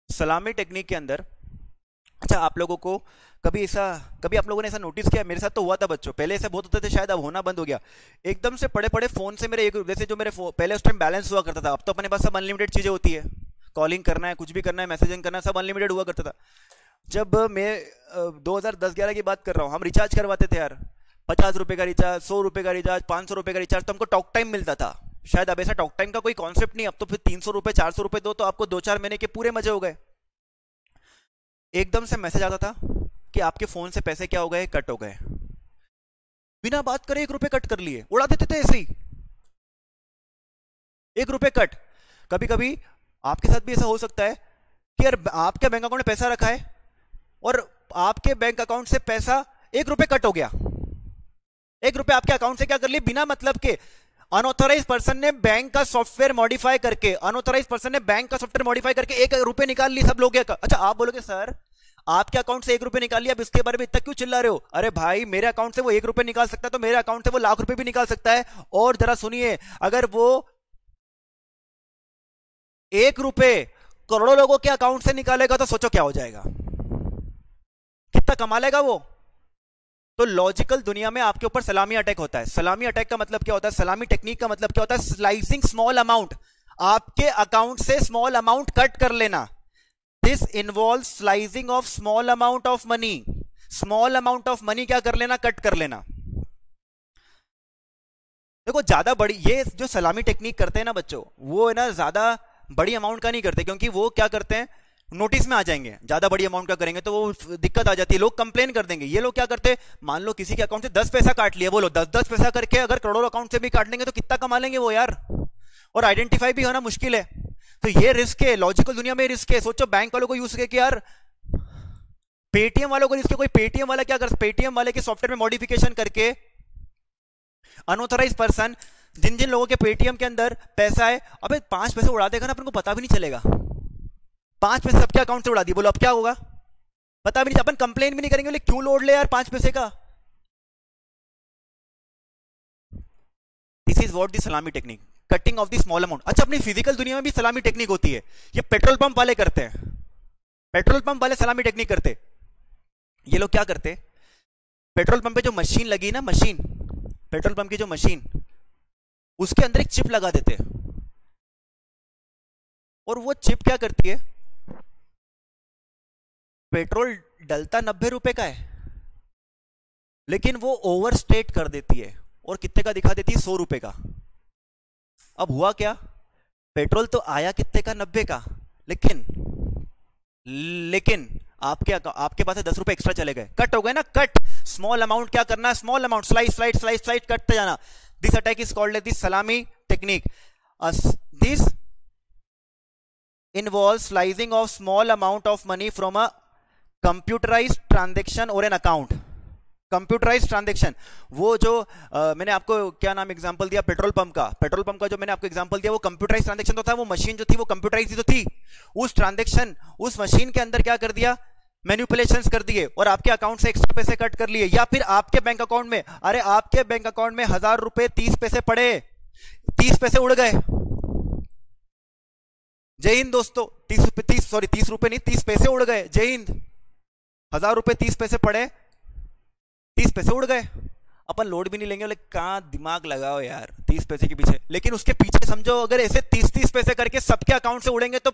सलामी टेक्निक के अंदर अच्छा, आप लोगों को कभी आप लोगों ने ऐसा नोटिस किया? मेरे साथ तो हुआ था बच्चों, पहले ऐसे बहुत होते थे, शायद अब होना बंद हो गया। एकदम से पड़े पड़े फोन से मेरे एक, जैसे जो मेरे पहले उस टाइम बैलेंस हुआ करता था, अब तो अपने पास सब अनलिमिटेड चीजें होती है, कॉलिंग करना है, कुछ भी करना है, मैसेजिंग करना है, सब अनलिमिटेड हुआ करता था। जब मैं 2010-11 की बात कर रहा हूँ, हम रिचार्ज करवाते थे यार, 50 रुपए का रिचार्ज, 100 रुपए का रिचार्ज, 500 रुपए का रिचार्ज, तो हमको टॉक टाइम मिलता था। शायद अब ऐसा टॉक टाइम का कोई कॉन्सेप्ट नहीं, अब तो फिर 300 रुपए 400 रुपए दो तो आपको 2-4 महीने के पूरे मजे हो गए। एकदम से मैसेज आता था कि आपके फोन से पैसे क्या हो गए, कट हो गए। बिना बात करे 1 रुपए कट कर लिए, उड़ा देते थे ऐसे ही, 1 रुपए कट। कभी कभी आपके साथ भी ऐसा हो सकता है कि यार आपके बैंक अकाउंट में पैसा रखा है और आपके बैंक अकाउंट से पैसा 1 रुपए कट हो गया। 1 रुपए आपके अकाउंट से क्या कर लिए, बिना मतलब के। अनऑथराइज पर्सन ने बैंक का सॉफ्टवेयर मॉडिफाई करके, अनऑथराइज पर्सन ने बैंक का सॉफ्टवेयर मॉडिफाई करके 1 रुपए निकाल लिए सब लोग। अच्छा, आप बोलोगे सर आपके अकाउंट से 1 रुपए निकाल लिया, अब इसके बारे में इतना क्यों चिल्ला रहे हो? अरे भाई, मेरे अकाउंट से वो 1 रुपए निकाल सकता है तो मेरे अकाउंट से वो लाख रुपए भी निकाल सकता है। और जरा सुनिए, अगर वो 1 रुपए करोड़ों लोगों के अकाउंट से निकालेगा तो सोचो क्या हो जाएगा, कितना कमा लेगा वो। तो लॉजिकल दुनिया में आपके ऊपर सलामी अटैक होता है। सलामी अटैक का मतलब क्या होता है, सलामी टेक्निक का मतलब क्या होता है, स्लाइसिंग स्मॉल अमाउंट, आपके अकाउंट से स्मॉल अमाउंट कट कर लेना। This involve slicing of small amount of money. Small amount of money क्या कर लेना, कट कर लेना। देखो ज्यादा बड़ी, ये जो सलामी टेक्निक करते हैं ना बच्चों, वो है ना ज्यादा बड़ी अमाउंट का नहीं करते, क्योंकि वो क्या करते हैं, नोटिस में आ जाएंगे। ज्यादा बड़ी अमाउंट का करेंगे तो वो दिक्कत आ जाती है, लोग कंप्लेन कर देंगे। ये लोग क्या करते हैं, मान लो किसी के अकाउंट से 10 पैसा काट लिया, बोलो 10-10 पैसा करके अगर करोड़ों अकाउंट से भी काट लेंगे तो कितना कमा लेंगे वो यार, और आइडेंटिफाई भी होना मुश्किल है। तो ये रिस्क है, लॉजिकल दुनिया में रिस्क है। सोचो बैंक वालों को यूज करके यार, पेटीएम वालों को रिस्क है। कोई पेटीएम वाला क्या कर, पेटीएम वाले के सॉफ्टवेयर में मॉडिफिकेशन करके अनऑथराइज पर्सन जिन जिन लोगों के पेटीएम के अंदर पैसा है, अबे 5 पैसे उड़ा देगा ना, अपन को पता भी नहीं चलेगा। 5 पैसे सबके अकाउंट से उड़ा दिए, बोलो अब क्या होगा, पता भी नहीं। अपन कंप्लेन भी नहीं करेंगे, बोले क्यों लोड ले यार 5 पैसे का। दिस इज व्हाट द सलामी technique, cutting of the small amount. अच्छा, अपनी फिजिकल दुनिया में भी सलामी टेक्निक होती है, ये पेट्रोल पंप वाले करते हैं। पेट्रोल पंप वाले सलामी टेक्निक करते। ये लोग क्या करते, पेट्रोल पंप पे जो मशीन लगी ना, मशीन, पेट्रोल पंप की जो मशीन, उसके अंदर एक चिप लगा देते हैं। और वो चिप क्या करती है, पेट्रोल डलता 90 रुपए का है, लेकिन वो ओवर स्टेट कर देती है और कितने का दिखा देती है, 100 रुपए का। अब हुआ क्या, पेट्रोल तो आया कितने का, 90 का, लेकिन लेकिन आपके पास 10 रुपए एक्स्ट्रा चले गए, कट हो गए ना, कट। स्मॉल अमाउंट क्या करना, small amount slice slice slice slice करते जाना। This attack is called this salami technique. This involves slicing of small amount of money from a computerized transaction or an account। Computerise transaction, वो जो मैंने आपको क्या नाम एग्जांपल दिया, petrol pump का। पेट्रोल पंप का जो मैंने आपको एग्जांपल दिया वो कंप्यूटराइज ट्रांजेक्शन तो था, वो मशीन जो थी वो कंप्यूटराइज तो थी। उस ट्रांजेक्शन, उस मशीन के अंदर क्या कर दिया, मैनिपुलेशंस कर दिए और आपके अकाउंट से एक्स्ट्रा पैसे कट कर लिए। या फिर आपके बैंक अकाउंट में, अरे आपके बैंक अकाउंट में 1000 रुपए 30 पैसे पड़े, 30 पैसे उड़ गए। जय हिंद दोस्तों, 30 रुपए नहीं, 30 पैसे उड़ गए। जय हिंद। 1000 रुपए 30 पैसे पड़े, 30 पैसे उड़ गए। अपन लोड भी नहीं लेंगे, बोले कहां दिमाग लगाओ यार 30 पैसे के पीछे। लेकिन उसके पीछे समझो अगर ऐसे 30-30 पैसे करके सबके अकाउंट से उड़ेंगे तो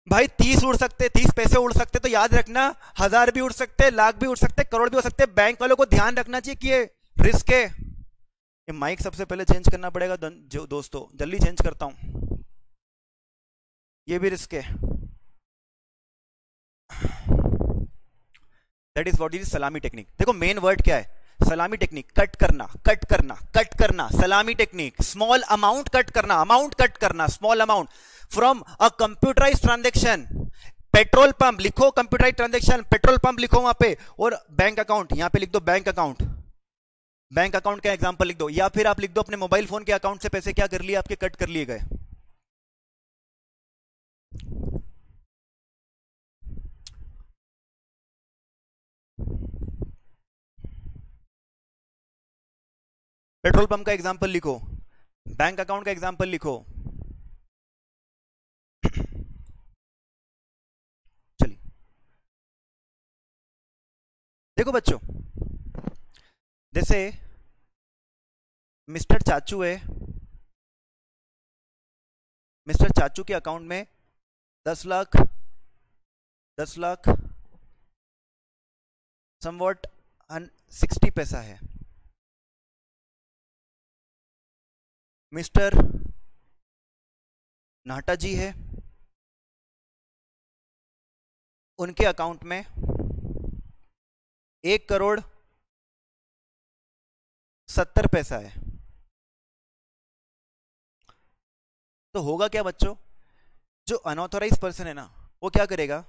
भाई 30 उड़ सकते, 30 पैसे उड़ सकते, तो याद रखना 1000 भी उड़ सकते, लाख भी उड़ सकते, करोड़ भी हो सकते। बैंक वालों को ध्यान रखना चाहिए कि ये रिस्क है। ये माइक सबसे पहले चेंज करना पड़ेगा जो दोस्तों, जल्दी चेंज करता हूं, ये भी रिस्क है। That is what is salami technique. देखो मेन वर्ड क्या है, सलामी टेक्निक, कट करना, कट करना, कट करना। Salami technique, small amount cut करना, अमाउंट कट करना, small amount from a computerise transaction. Petrol pump लिखो, कंप्यूटराइज ट्रांजेक्शन, पेट्रोल पंप लिखो वहां पे, और बैंक अकाउंट यहां पे लिख दो, बैंक अकाउंट। बैंक अकाउंट का एग्जांपल लिख दो, या फिर आप लिख दो अपने मोबाइल फोन के अकाउंट से पैसे क्या कर लिए आपके, कट कर लिए गए। पेट्रोल पंप का एग्जांपल लिखो, बैंक अकाउंट का एग्जांपल लिखो। चलिए देखो बच्चों, जैसे मिस्टर चाचू है, मिस्टर चाचू के अकाउंट में 10 लाख समवॉट 60 पैसा है। मिस्टर नाटा जी है, उनके अकाउंट में 1,70,00,000 पैसा है। तो होगा क्या बच्चों, जो अनऑथोराइज पर्सन है ना, वो क्या करेगा,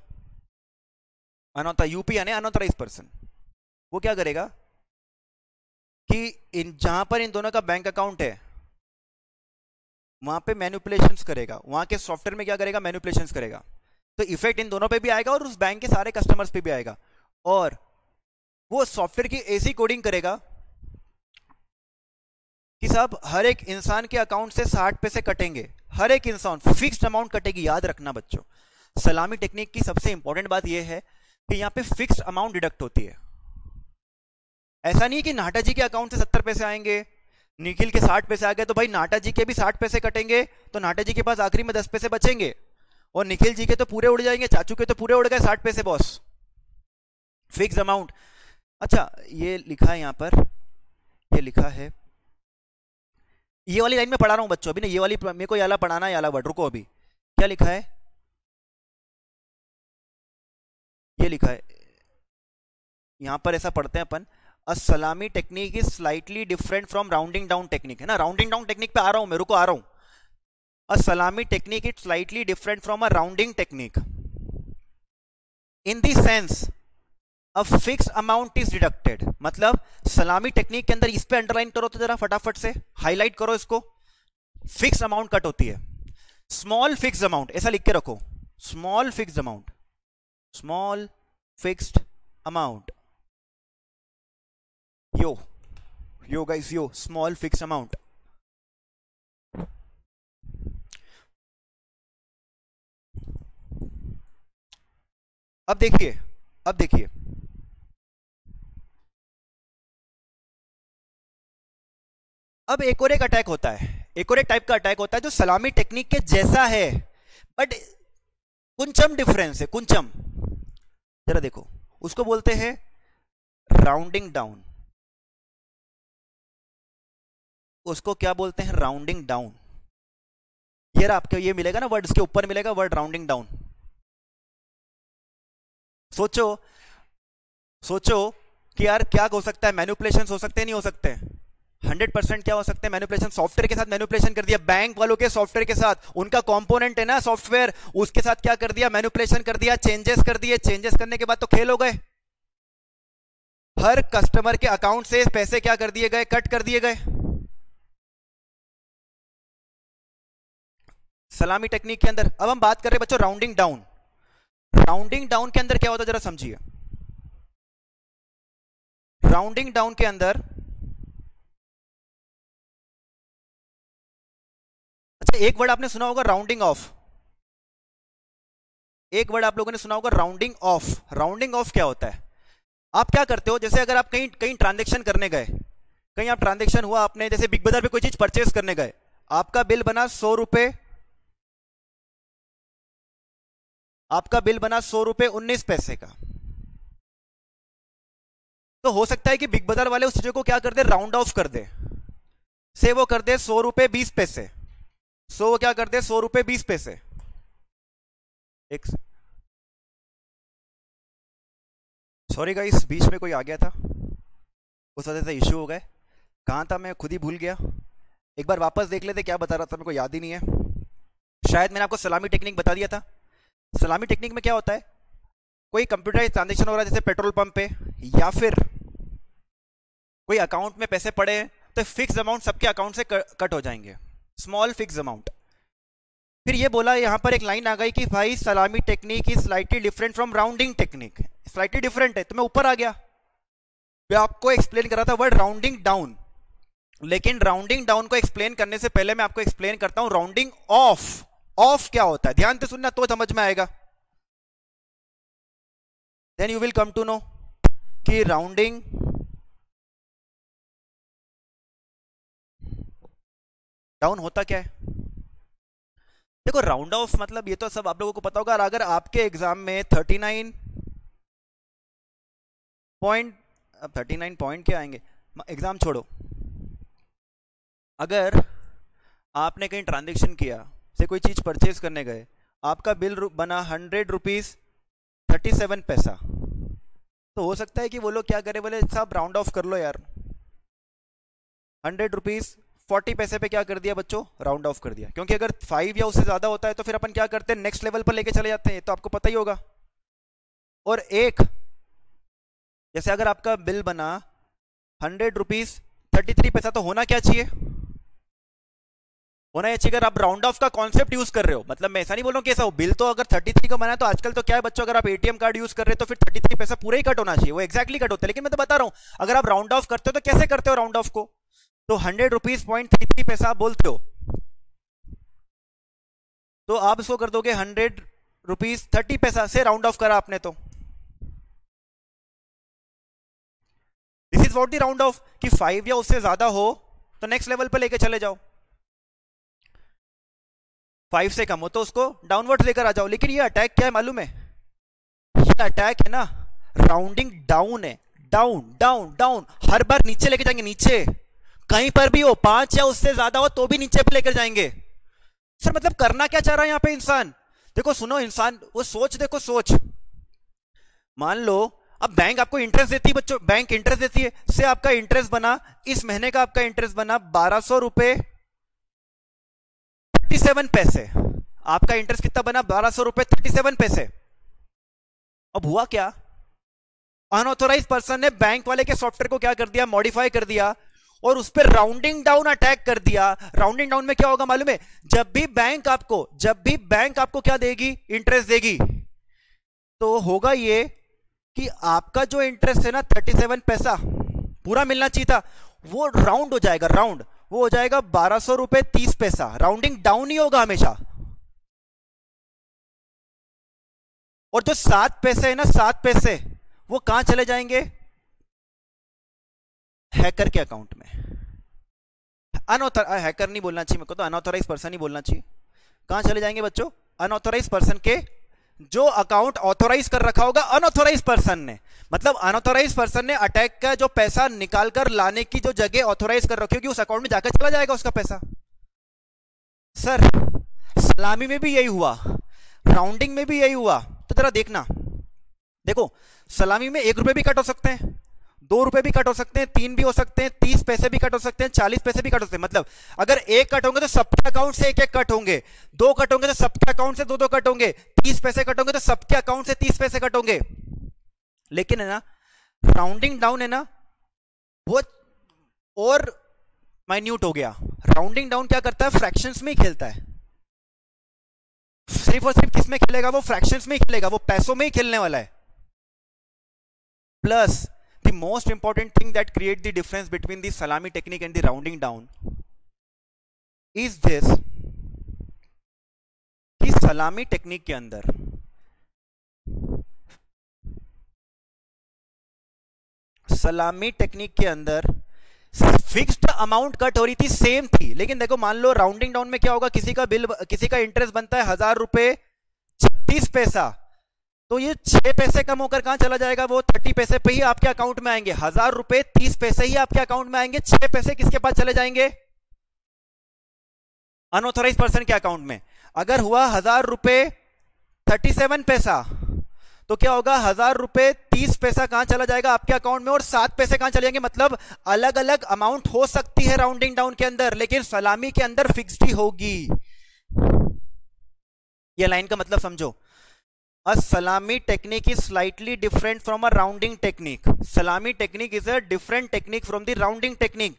यूपी यानी अनऑथोराइज पर्सन, वो क्या करेगा कि जहां पर इन दोनों का बैंक अकाउंट है वहां पे मैनिपुलेशंस करेगा, वहां के सॉफ्टवेयर में क्या करेगा, मैनिपुलेशंस करेगा। तो इफेक्ट इन दोनों पे भी आएगा और उस बैंक के सारे कस्टमर्स पे भी आएगा। और वो सॉफ्टवेयर की ऐसी कोडिंग करेगा कि साहब हर एक इंसान के अकाउंट से 60 पैसे कटेंगे, हर एक इंसान फिक्स्ड अमाउंट कटेगी। याद रखना बच्चों, सलामी टेक्निक की सबसे इंपॉर्टेंट बात यह है कि यहां पे फिक्स्ड अमाउंट डिडक्ट होती है। ऐसा नहीं है कि नाटा जी के अकाउंट से 70 पैसे आएंगे, निखिल के 60 पैसे आ गए तो भाई नाटा जी के भी 60 पैसे कटेंगे, तो नाटा जी के पास आखिरी में 10 पैसे बचेंगे, और निखिल जी के तो पूरे उड़ जाएंगे, चाचू के तो पूरे उड़ गए 60 पैसे बॉस। Fix amount. अच्छा, ये लिखा है यहां पर, ये लिखा है, ये वाली लाइन में पढ़ा रहा हूं बच्चों, अभी ना ये वाली मेरे को याला पढ़ाना है, याला वर्ड, रुको अभी। क्या लिखा है, ये लिखा है यहां पर, ऐसा पढ़ते हैं अपन, अ सलामी technique is slightly different from rounding down technique, है ना, राउंडिंग डाउन टेक्निक पे आ रहा हूं मैं, रुको आ रहा हूं। अ सलामी technique is slightly different from a rounding technique in the sense a fix amount is deducted. मतलब सलामी टेक्निक के अंदर, इस पे अंडरलाइन करो तो जरा फटाफट से हाईलाइट करो इसको, फिक्स अमाउंट कट होती है। स्मॉल फिक्स अमाउंट ऐसा लिख के रखो, small fix amount, small fixed amount, yo guys, yo small fix amount. अब देखिए, अब देखिए, अब एक और एक अटैक होता है, एक और एक टाइप का अटैक होता है जो सलामी टेक्निक के जैसा है, बट कुंचम डिफरेंस है, कुंचम। जरा देखो, उसको बोलते हैं राउंडिंग डाउन, उसको क्या बोलते हैं, राउंडिंग डाउन। ये आपको ये मिलेगा ना वर्ड, इसके ऊपर मिलेगा वर्ड राउंडिंग डाउन। सोचो सोचो कि यार क्या हो सकता है, मैनिपुलेशन हो सकते हैं, नहीं हो सकते? 100% क्या हो सकते हैं, मैनिपुलेशन। सॉफ्टवेयर के साथ मैनिपुलेशन कर दिया, बैंक वालों के सॉफ्टवेयर के साथ, उनका कंपोनेंट है ना सॉफ्टवेयर, उसके साथ क्या कर दिया, मैनिपुलेशन कर दिया, चेंजेस कर दिए। चेंजेस करने के बाद तो खेल हो गए, हर कस्टमर के अकाउंट से पैसे क्या कर दिए गए, कट कर दिए गए। सलामी टेक्निक के अंदर अब हम बात कर रहे हैं बच्चों राउंडिंग डाउन। राउंडिंग डाउन के अंदर क्या होता है जरा समझिए। राउंडिंग डाउन के अंदर, अच्छा एक वर्ड आपने सुना होगा राउंडिंग ऑफ, एक वर्ड आप लोगों ने सुना होगा राउंडिंग ऑफ। राउंडिंग ऑफ क्या होता है, आप क्या करते हो, जैसे अगर आप कहीं कहीं ट्रांजैक्शन करने गए, कहीं आप ट्रांजैक्शन हुआ आपने, जैसे बिग बाजार पे कोई चीज परचेस करने गए, आपका बिल बना 100 रुपए, आपका बिल बना 100 रुपए 19 पैसे का। तो हो सकता है कि बिग बाजार वाले उस चीज को क्या कर दे, राउंड ऑफ कर दे, से वो कर दे 100 रुपए 20 पैसे, सो वो क्या कर दे 100 रुपए 20 पैसे। एक सॉरी गाइस, बीच में कोई आ गया था, उस वजह से इश्यू हो गए। कहां था मैं, खुद ही भूल गया। एक बार वापस देख लेते क्या बता रहा था, मेरे को याद ही नहीं है। शायद मैंने आपको सलामी टेक्निक बता दिया था। सलामी टेक्निक में क्या होता है, कोई कंप्यूटराइज ट्रांजैक्शन हो रहा है जैसे पेट्रोल पंप पे, या फिर कोई अकाउंट में पैसे पड़े हैं, तो फिक्स अमाउंट सबके अकाउंट से कट हो जाएंगे, स्मॉल फिक्स अमाउंट। फिर ये बोला, यहां पर एक लाइन आ गई कि भाई सलामी technique is slightly different from rounding technique. Slightly different है तो मैं ऊपर आ गया, मैं आपको एक्सप्लेन कर रहा था वर्ड राउंडिंग डाउन। लेकिन राउंडिंग डाउन को एक्सप्लेन करने से पहले मैं आपको एक्सप्लेन करता हूं राउंडिंग ऑफ। ऑफ क्या होता है, ध्यान से सुनना तो समझ में आएगा, then you will come to know. कि राउंडिंग डाउन होता क्या है? देखो राउंड ऑफ मतलब ये तो सब आप लोगों को पता होगा। अगर आपके एग्जाम में 39 पॉइंट, अब 39 पॉइंट क्या आएंगे, एग्जाम छोड़ो, अगर आपने कहीं ट्रांजेक्शन किया से कोई चीज परचेज करने गए, आपका बिल बना 100 रुपीज 37 पैसा, तो हो सकता है कि वो लोग क्या करे, बोले साहब राउंड ऑफ कर लो यार, 100 रुपीज 40 पैसे पे क्या कर दिया बच्चों, राउंड ऑफ कर दिया। क्योंकि अगर 5 या उससे ज्यादा होता है तो फिर अपन क्या करते हैं, नेक्स्ट लेवल पर लेके चले जाते हैं, तो आपको पता ही होगा। और एक जैसे अगर आपका बिल बना 100 रुपीज 33 पैसा, तो होना क्या चाहिए, होना ये चाहिए, अगर आप राउंड ऑफ का कॉन्सेप्ट यूज कर रहे हो, मतलब मैं ऐसा नहीं बोल रहा हूं कि ऐसा हो, बिल तो अगर 33 का बना है, तो आजकल तो क्या है बच्चों, अगर आप एटीएम कार्ड यूज कर रहे हो तो फिर 33 पैसा पूरा ही कट होना चाहिए, वो एक्जैक्टली कट होता है। लेकिन मैं तो बता रहा हूं, अगर आप राउंड ऑफ करते हो तो कैसे करते हो राउंड ऑफ को, तो 100 रुपीज 33 पैसा आप बोलते हो, तो आप इसको कर दोगे 100 रुपीज 30 पैसा से राउंड ऑफ करा आपने, तो this is what the round of, कि 5 या उससे ज्यादा हो तो नेक्स्ट लेवल पे लेके चले जाओ, 5 से कम हो तो उसको डाउनवर्ड लेकर आ जाओ। लेकिन ये अटैक क्या है मालूम है, ये अटैक है ना राउंडिंग डाउन है, डाउन डाउन डाउन, हर बार नीचे लेके जाएंगे, नीचे कहीं पर भी हो, 5 या उससे ज्यादा हो तो भी नीचे पे लेकर जाएंगे। सर मतलब करना क्या चाह रहा है यहां पे इंसान, देखो सुनो, इंसान वो सोच, देखो सोच, मान लो अब बैंक आपको इंटरेस्ट देती है बच्चों, बैंक इंटरेस्ट देती है, से आपका इंटरेस्ट बना, इस महीने का आपका इंटरेस्ट बना 1200 रुपए 37 पैसे, आपका इंटरेस्ट कितना बना, 1200 रुपए 37 पैसे। अब हुआ क्या, अनऑथोराइज पर्सन ने बैंक वाले के सॉफ्टवेयर को क्या कर दिया, मॉडिफाई कर दिया, और उस पर राउंडिंग डाउन अटैक कर दिया। राउंडिंग डाउन में क्या होगा मालूम है, जब भी बैंक आपको क्या देगी, इंटरेस्ट देगी, तो होगा ये कि आपका जो इंटरेस्ट है ना 37 पैसा पूरा मिलना चाहिए था, वो राउंड हो जाएगा, राउंड वो हो जाएगा 1200 रुपए 30 पैसा, राउंडिंग डाउन ही होगा हमेशा। और जो 7 पैसे है ना, 7 पैसे वो कहां चले जाएंगे, हैकर के अकाउंट में। हैकर नहीं बोलना चाहिए मेरे को, तो अनऑथोराइज पर्सन ही बोलना चाहिए। कहां चले जाएंगे बच्चों, अनऑथोराइज पर्सन के, जो अकाउंट ऑथोराइज कर रखा होगा अनऑथोराइज पर्सन ने, मतलब अनऑथोराइज पर्सन ने अटैक का जो पैसा निकाल कर लाने की जो जगह ऑथोराइज कर रखी होगी, उस अकाउंट में जाकर चला जाएगा उसका पैसा। सर सलामी में भी यही हुआ, राउंडिंग में भी यही हुआ, तो जरा देखना, देखो सलामी में 1 रुपए भी कट हो सकते हैं, 2 रुपए भी कट हो सकते हैं, 3 भी हो सकते हैं, 30 पैसे भी कट हो सकते हैं, 40 पैसे भी कट हो सकते हैं। मतलब अगर 1 कट होंगे तो सबके अकाउंट से 1-1 कट होंगे, 2 कट होंगे तो सबके अकाउंट से 2-2 कट होंगे, 30 पैसे कट होंगे तो सबके अकाउंट से 30 पैसे कट होंगे। लेकिन है ना राउंडिंग डाउन है ना वो और माइन्यूट हो गया। राउंडिंग डाउन क्या करता है, फ्रैक्शंस में ही खेलता है, सिर्फ और सिर्फ किस में खेलेगा, वो फ्रैक्शंस में ही खेलेगा, वो पैसों में ही खेलने वाला है। Plus the most important thing that create the difference between the salami technique and the rounding down is this, कि सलामी टेक्निक के अंदर फिक्स्ड अमाउंट कट हो रही थी, सेम थी। लेकिन देखो मान लो राउंडिंग डाउन में क्या होगा, किसी का बिल, किसी का इंटरेस्ट बनता है 1000 रुपए 36 पैसा, तो ये 6 पैसे कम होकर कहां चला जाएगा, वो 30 पैसे पे ही आपके अकाउंट में आएंगे। 1000 रुपए 30 पैसे ही आपके अकाउंट में आएंगे, 6 पैसे किसके पास चले जाएंगे, अनऑथोराइज पर्सन के अकाउंट में। अगर हुआ 1000 रुपए 37 पैसा, तो क्या होगा, 1000 रुपए 30 पैसा कहां चला जाएगा आपके अकाउंट में, और 7 पैसे कहां चले जाएंगे। मतलब अलग अलग अमाउंट हो सकती है राउंडिंग डाउन के अंदर, लेकिन सलामी के अंदर फिक्स्ड ही होगी। ये लाइन का मतलब समझो, A salami technique is slightly different from a rounding technique. Salami technique is a different technique from the rounding technique.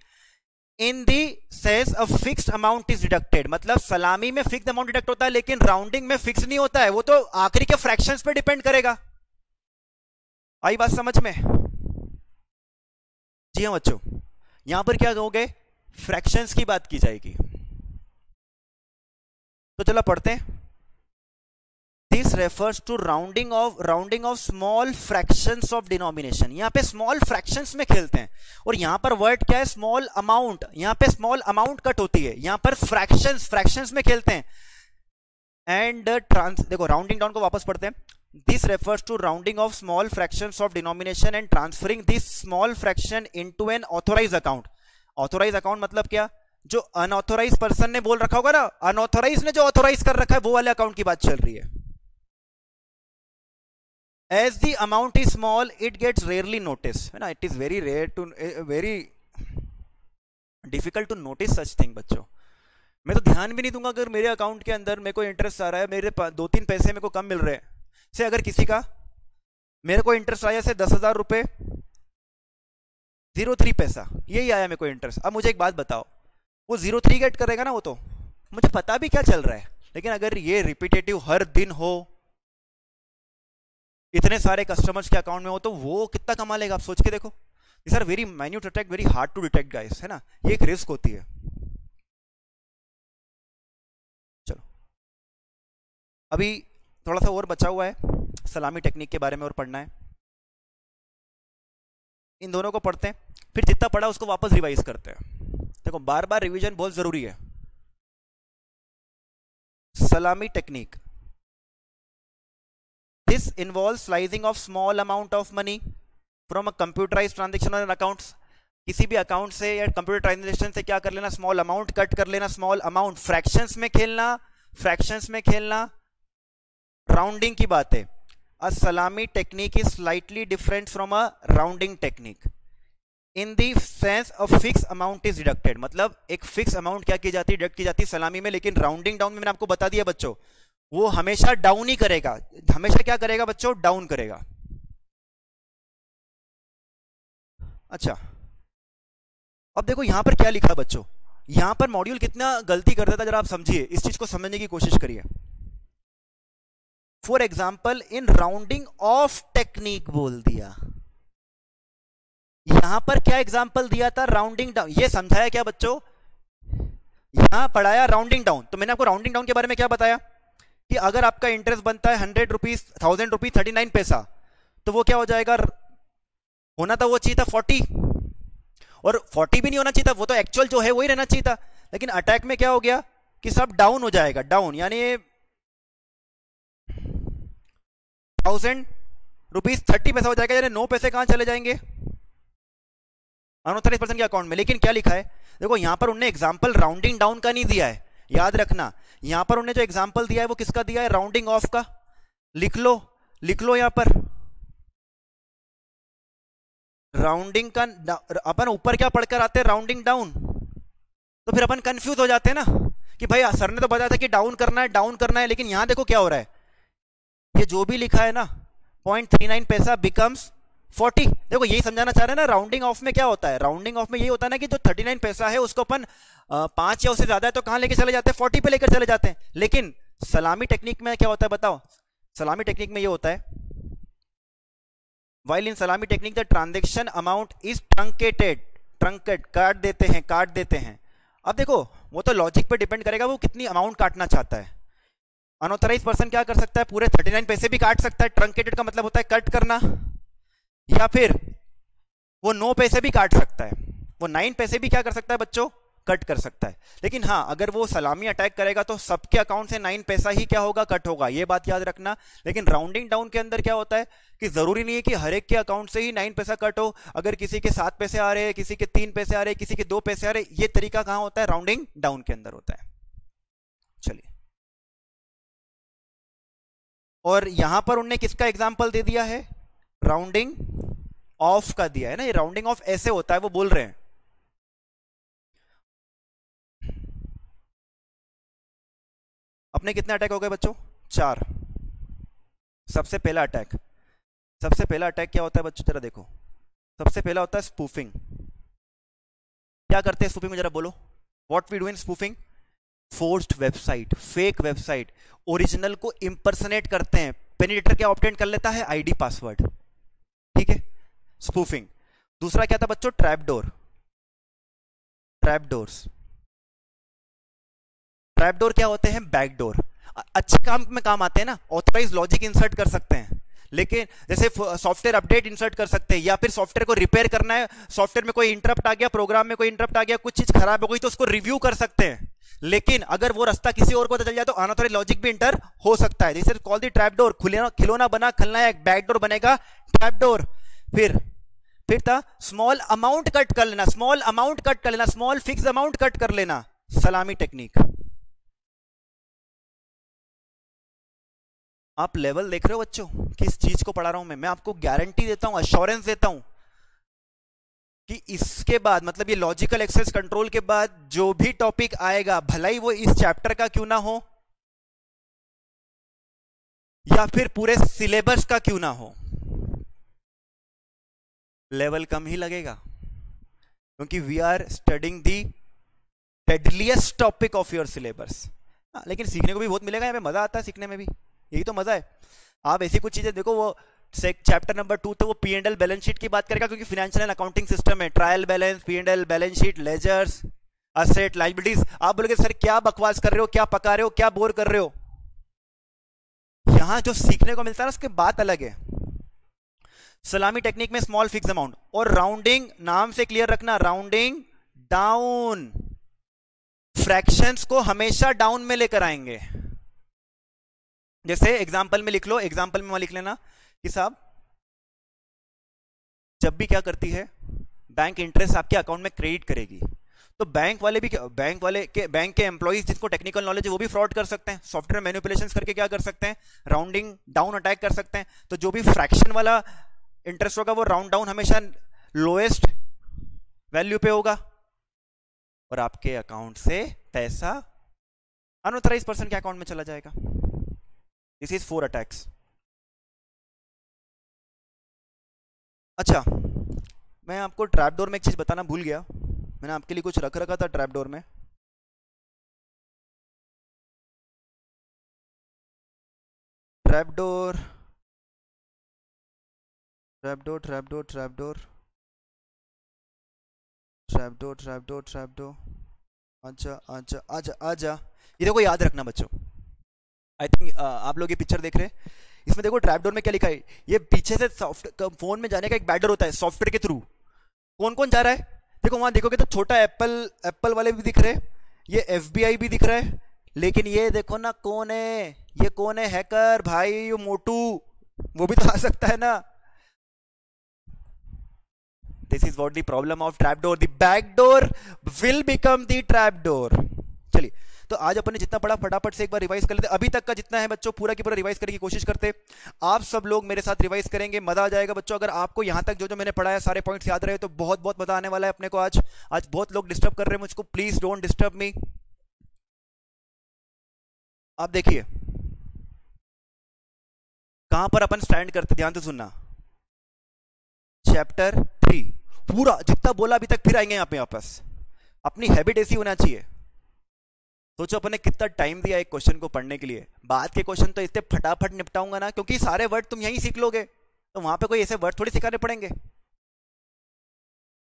In the sense a fixed amount is deducted. मतलब सलामी में फिक्स्ड अमाउंट डिडक्ट होता है, लेकिन rounding में fix नहीं होता है, वो तो आखिरी के फ्रैक्शंस पे डिपेंड करेगा। आई बात समझ में? जी हाँ बच्चों, यहां पर क्या कहोगे, फ्रैक्शंस की बात की जाएगी। तो चलो पढ़ते हैं। This refers to rounding of small fractions of denomination. यहाँ पे स्मॉल फ्रैक्शंस में खेलते हैं, और यहाँ पर वर्ड क्या है, स्मॉल अमाउंट। यहाँ पे स्मॉल अमाउंट कट होती है, यहाँ पर फ्रैक्शंस में खेलते हैं। एंड देखो राउंडिंग डाउन को वापस पढ़ते हैं। This refers to rounding of small fractions of denomination and transferring this small fraction into an authorise account. Authorise account मतलब क्या, जो अनऑथोराइज पर्सन ने बोल रखा होगा ना, अनऑथोराइज ने जो ऑथोराइज कर रखा है वो वाले अकाउंट की बात चल रही है। As the amount is small, it gets rarely noticed, है ना। It is very rare to very difficult to notice such thing बच्चों। मैं तो ध्यान भी नहीं दूंगा अगर मेरे अकाउंट के अंदर मेरे को इंटरेस्ट आ रहा है, मेरे 2-3 पैसे मेरे को कम मिल रहे हैं से, अगर किसी का मेरे को इंटरेस्ट आया से 10,000 रुपए 0.3 पैसा, यही आया मेरे को इंटरेस्ट। अब मुझे एक बात बताओ, वो 0.3 गेट करेगा ना, वो तो मुझे पता भी क्या चल रहा है, लेकिन अगर ये रिपीटेटिव हर दिन हो, इतने सारे कस्टमर्स के अकाउंट में हो, तो वो कितना कमा लेगा आप सोच के देखो। This are very minute attack, very hard to detect guys, है ना। ये एक रिस्क होती है। चलो अभी थोड़ा सा और बचा हुआ है, सलामी टेक्निक के बारे में और पढ़ना है। इन दोनों को पढ़ते हैं, फिर जितना पढ़ा उसको वापस रिवाइज करते हैं। देखो बार बार रिवीजन बहुत जरूरी है। Salami technique, this involves slicing of small amount of money from a computerized transaction on accounts। किसी भी अकाउंट से या कंप्यूटर ट्रांजेक्शन से क्या कर लेना, स्मॉल अमाउंट कट कर लेना, स्मॉल अमाउंट फ्रैक्शंस में खेलना, राउंडिंग की बात है। अ सलामी technique is slightly different from a rounding technique in the sense of fix amount is deducted. मतलब एक फिक्स अमाउंट क्या की जाती है, डिडक्ट की जाती है सलामी में, लेकिन राउंडिंग डाउन में मैंने आपको बता दिया बच्चों, वो हमेशा डाउन ही करेगा। हमेशा क्या करेगा बच्चों, डाउन करेगा। अच्छा अब देखो यहां पर क्या लिखा है बच्चों, यहां पर मॉड्यूल कितना गलती कर देता है, जरा आप समझिए, इस चीज को समझने की कोशिश करिए। For example in rounding off technique बोल दिया, यहां पर क्या एग्जाम्पल दिया था, राउंडिंग डाउन। ये समझाया क्या बच्चों, यहां पढ़ाया राउंडिंग डाउन। तो मैंने आपको राउंडिंग डाउन के बारे में क्या बताया कि अगर आपका इंटरेस्ट बनता है 100 रुपीज 1000 रुपीज 39 पैसा, तो वो क्या हो जाएगा, होना था वो चाहिए था 40, और 40 भी नहीं होना चाहिए था, वो तो एक्चुअल जो है वही रहना चाहिए था। लेकिन अटैक में क्या हो गया कि सब डाउन हो जाएगा, डाउन यानी 1000 रुपीज 30 पैसा हो जाएगा, यानी 9 पैसे कहां चले जाएंगे, अनऑथराइज्ड पर्सन के अकाउंट में। लेकिन क्या लिखा है देखो, यहां पर उन्होंने एग्जांपल राउंडिंग डाउन का नहीं दिया है, याद रखना। यहां पर उन्होंने जो एग्जांपल दिया है वो किसका दिया है, राउंडिंग ऑफ का। लिख लो यहां पर राउंडिंग का। अपन ऊपर क्या पढ़कर आते हैं, राउंडिंग डाउन, तो फिर अपन कंफ्यूज हो जाते हैं ना कि भाई सर ने तो बताया था कि डाउन करना है, लेकिन यहां देखो क्या हो रहा है, ये जो भी लिखा है ना 0.39 पैसा बिकम्स 40। देखो यही समझाना चाह रहे हैं ना, राउंडिंग ऑफ में क्या होता है, राउंडिंग ऑफ में यही होता है ना कि जो 39 पैसा है उसको अपन 5 या उससे ज्यादा है तो कहां लेके चले जाते हैं, 40 पे लेकर चले जाते हैं। लेकिन सलामी टेक्निक में क्या होता है बताओ, सलामी टेक्निक में ये होता है, while in salami technique the transaction amount is truncated काट देते हैं। अब देखो वो तो लॉजिक पे डिपेंड करेगा वो कितनी अमाउंट काटना चाहता है। अनऑथराइज पर्सन क्या कर सकता है, पूरे 39 पैसे भी काट सकता है, ट्रंकेटेड का मतलब होता है कट करना, या फिर वो 9 पैसे भी काट सकता है, वो 9 पैसे भी क्या कर सकता है बच्चों, कट कर सकता है। लेकिन हाँ अगर वो सलामी अटैक करेगा तो सबके अकाउंट से 9 पैसा ही क्या होगा, कट होगा, ये बात याद रखना। लेकिन राउंडिंग डाउन के अंदर क्या होता है कि जरूरी नहीं है कि हर एक के अकाउंट से ही 9 पैसा कट हो। अगर किसी के 7 पैसे आ रहे हैं, किसी के 3 पैसे आ रहे हैं, किसी के 2 पैसे आ रहे हैं, ये तरीका कहां होता है, राउंडिंग डाउन के अंदर होता है। चलिए, और यहां पर उन्होंने किसका एग्जाम्पल दे दिया है, राउंडिंग ऑफ का दिया है ना। ये राउंडिंग ऑफ ऐसे होता है, वो बोल रहे हैं अपने कितने अटैक हो गए बच्चों, 4। सबसे पहला अटैक क्या होता है बच्चों, जरा देखो। सबसे पहला होता है स्पूफिंग। क्या करते हैं स्पूफिंग में, जरा बोलो, what we do in spoofing, forced website, fake website, original को इंपर्सनेट करते हैं। पेनिट्रेटर क्या ऑब्टेन कर लेता है, आईडी पासवर्ड, ठीक है, स्पूफिंग। दूसरा क्या था बच्चों, ट्रैपडोर क्या होते हैं, बैकडोर। अच्छे काम में काम आते हैं ना, ऑथराइज लॉजिक इंसर्ट कर सकते हैं, लेकिन जैसे सॉफ्टवेयर अपडेट इंसर्ट कर सकते हैं, या फिर सॉफ्टवेयर को रिपेयर करना है, सॉफ्टवेयर में कोई इंटरप्ट आ गया, प्रोग्राम में कोई इंटरप्ट आ गया, कुछ चीज खराब हो गई तो उसको रिव्यू कर सकते हैं। लेकिन अगर वो रास्ता किसी और को पता चल जाए तो अनऑथराइज लॉजिक भी इंटर हो सकता है। This is called the trap door. खिलौना बना, खलनायक, बैक डोर बनेगा ट्रैप डोर। फिर था स्मॉल अमाउंट कट कर लेना, स्मॉल अमाउंट कट कर लेना, स्मॉल फिक्स अमाउंट कट कर लेना, सलामी टेक्निक। आप लेवल देख रहे हो बच्चों, किस चीज को पढ़ा रहा हूं मैं आपको गारंटी देता हूं, अश्योरेंस देता हूं कि इसके बाद, मतलब ये लॉजिकल एक्सेस कंट्रोल के बाद जो भी टॉपिक आएगा, भला ही वो इस चैप्टर का क्यों ना हो या फिर पूरे सिलेबस का क्यों ना हो, लेवल कम ही लगेगा, क्योंकि we are studying the deadliest topic of your syllabus. लेकिन सीखने को भी बहुत मिलेगा, यहाँ पे मजा आता है सीखने में भी, यही तो मजा है। आप ऐसी कुछ चीजें देखो, वो चैप्टर नंबर 2 तो वो P&L बैलेंस शीट की बात करेगा, क्योंकि फाइनेंशियल एंड अकाउंटिंग सिस्टम है, trial balance, P&L balance sheet, ledgers, asset, liabilities. आप बोलोगे सर क्या बकवास कर रहे हो, क्या पका रहे हो, क्या बोर कर रहे हो। यहां जो सीखने को मिलता है उसकी बात अलग है। सलामी टेक्निक में स्मॉल फिक्स अमाउंट और राउंडिंग, नाम से क्लियर रखना, राउंडिंग डाउन, फ्रैक्शंस को हमेशा डाउन में लेकर आएंगे। जैसे एग्जांपल में लिख लो, एग्जांपल में लिख लेना कि साहब जब भी क्या करती है बैंक, इंटरेस्ट आपके अकाउंट में क्रेडिट करेगी, तो बैंक के एम्प्लॉइज जिसको टेक्निकल नॉलेज है वो भी फ्रॉड कर सकते हैं, सॉफ्टवेयर मैनिपुलेशंस करके क्या कर सकते हैं, राउंडिंग डाउन अटैक कर सकते हैं। तो जो भी फ्रैक्शन वाला इंटरेस्ट होगा वो राउंड डाउन हमेशा लोएस्ट वैल्यू पे होगा, और आपके अकाउंट से पैसा अनऑथराइज पर्सन के अकाउंट में चला जाएगा। This is 4 attacks. अच्छा, मैं आपको ट्रैप डोर में एक चीज बताना भूल गया, मैंने आपके लिए कुछ रख रखा था ट्रैप डोर में। Trap door, trap door, trap door, trap door, trap door, trap door, trap door, आजा आजा आजा आजा। ये देखो, याद रखना बच्चों, आई थिंक आप लोग ये पिक्चर देख रहे हैं, इसमें देखो ट्रैप डोर में क्या लिखा है, ये पीछे से फोन में जाने का एक बैडर होता है सॉफ्टवेयर के थ्रू। कौन कौन जा रहा है, देखो वहां देखोगे तो छोटा एप्पल वाले भी दिख रहे हैं, ये FBI भी दिख रहा है, लेकिन ये देखो ना कौन है, ये कौन है, हैकर भाई, ये मोटू, वो भी तो आ सकता है ना। This is what the problem of trap door, the back door will become the trap door. चलिए, तो आज अपन ने जितना पढ़ा फटाफट से एक बार रिवाइज कर लेते। अभी तक का जितना है बच्चों पूरा की पूरा रिवाइज करने की कोशिश करते। आप सब लोग मेरे साथ रिवाइज करेंगे, मजा आ जाएगा बच्चों। अगर आपको यहां तक जो जो मैंने पढ़ाया सारे पॉइंट्स याद रहे तो बहुत बहुत मजा आने वाला है अपने को। आज बहुत लोग डिस्टर्ब कर रहे हैं मुझको, प्लीज डोंट डिस्टर्ब मी। आप देखिए कहां पर अपन स्टैंड करते, ध्यान से सुनना। चैप्टर 3 पूरा जितना बोला अभी तक, फिर आएंगे यहाँ पे वापस। अपनी हैबिट ऐसी होना चाहिए। सोचो अपने कितना टाइम दिया एक क्वेश्चन को पढ़ने के लिए, बाद के क्वेश्चन तो इतने फटाफट निपटाऊंगा ना, क्योंकि सारे वर्ड तुम यहीं सीख लोगे, तो वहां पे कोई ऐसे वर्ड थोड़ी सिखाने पड़ेंगे।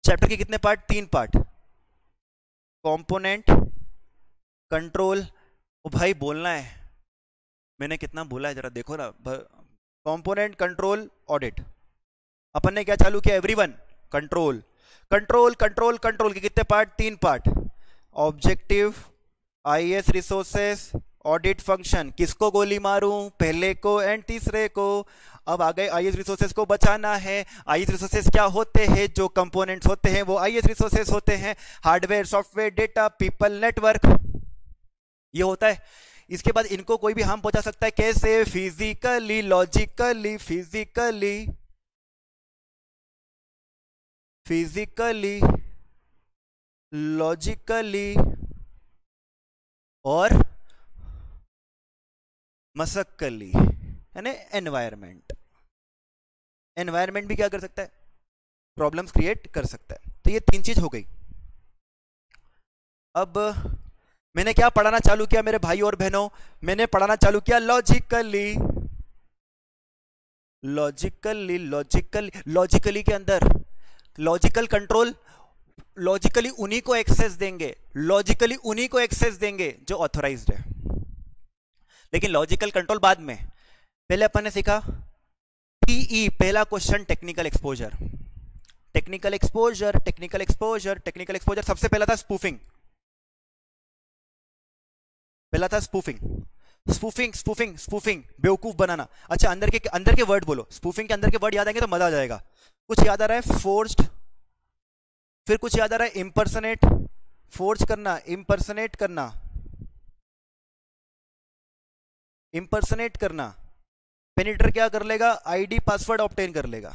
चैप्टर के कितने पार्ट, 3 पार्ट। कंपोनेंट, कंट्रोल, ओ भाई बोलना है, मैंने कितना बोला है जरा देखो ना। Component, control, audit. अपन ने क्या चालू किया, everyone, control control control control के कितने part, 3 part. Objective, IAS resources, audit function. किसको गोली मारूं, पहले को एंड तीसरे को। अब आ गए IAS रिसोर्सेस को बचाना है। IAS रिसोर्सेस क्या होते हैं, जो कंपोनेंट्स होते हैं वो IAS रिसोर्सेस होते हैं। Hardware, software, data, people, network, ये होता है। इसके बाद इनको कोई भी हार्म पहुंचा सकता है, कैसे, फिजिकली, लॉजिकली, फिजिकली, लॉजिकली और मसक्कली, यानी एनवायरमेंट। एनवायरमेंट भी क्या कर सकता है, प्रॉब्लम्स क्रिएट कर सकता है। तो ये 3 चीज हो गई। अब मैंने क्या पढ़ाना चालू किया मेरे भाई और बहनों, मैंने पढ़ाना चालू किया लॉजिकली। लॉजिकली के अंदर लॉजिकल कंट्रोल, लॉजिकली उन्हीं को एक्सेस देंगे, जो ऑथोराइज्ड है। लेकिन लॉजिकल कंट्रोल बाद में। पहले अपन ने सीखा टीई, पहला question technical exposure. Technical exposure, technical exposure, technical exposure, सबसे पहला था स्पूफिंग। पहला था स्पूफिंग, स्पूफिंग स्पूफिंग स्पूफिंग, बेवकूफ बनाना। अच्छा, अंदर के वर्ड बोलो, स्पूफिंग के अंदर के वर्ड याद आएंगे तो मजा आ जाएगा। कुछ याद आ रहा है? फोर्ज्ड, फिर कुछ याद आ रहा है इम्पर्सनेट, फोर्ज करना, इम्पर्सनेट करना, इम्पर्सनेट करना। पेनिट्रेटर क्या कर लेगा? आईडी पासवर्ड ऑब्टेन कर लेगा।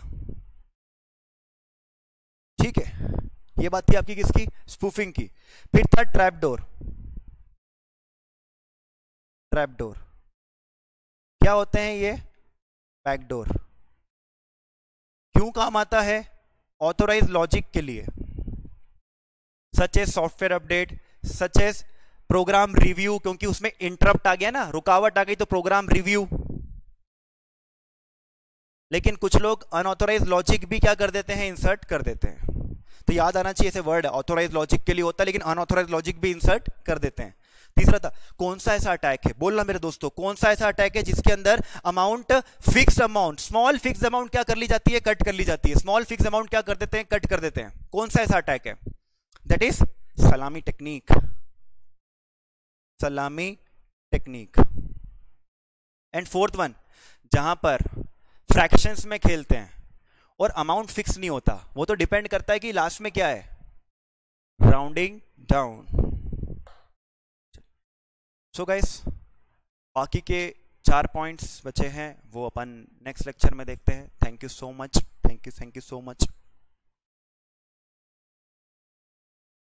ठीक है, ये बात थी आपकी किसकी? स्पूफिंग की। फिर था ट्रैपडोर। ट्रैपडोर क्या होते हैं ये? बैकडोर। क्यों काम आता है? ऑथोराइज लॉजिक के लिए, such as software update, such as program review, क्योंकि उसमें इंटरप्ट आ गया ना, रुकावट आ गई तो प्रोग्राम रिव्यू। लेकिन कुछ लोग अनऑथोराइज लॉजिक भी क्या कर देते हैं? इंसर्ट कर देते हैं। तो याद आना चाहिए, ऐसे वर्ड ऑथोराइज लॉजिक के लिए होता है, लेकिन अनऑथोराइज लॉजिक भी इंसर्ट कर देते हैं। तीसरा था, कौन सा ऐसा अटैक है, बोलना मेरे दोस्तों, कौन सा ऐसा अटैक है जिसके अंदर amount, fixed amount, small fixed amount क्या कर ली जाती है? कट कर ली जाती है। स्मॉल फिक्स्ड अमाउंट क्या कर देते हैं? कट कर देते हैं। कौन सा ऐसा अटैक है? That is salami technique. सलामी टेक्निक। एंड फोर्थ वन, जहां पर फ्रैक्शंस में खेलते हैं और अमाउंट फिक्स नहीं होता, वो तो डिपेंड करता है कि लास्ट में क्या है, राउंडिंग डाउन। सो गाइस, बाकी के 4 पॉइंट्स बचे हैं, वो अपन नेक्स्ट लेक्चर में देखते हैं। Thank you so much, thank you so much.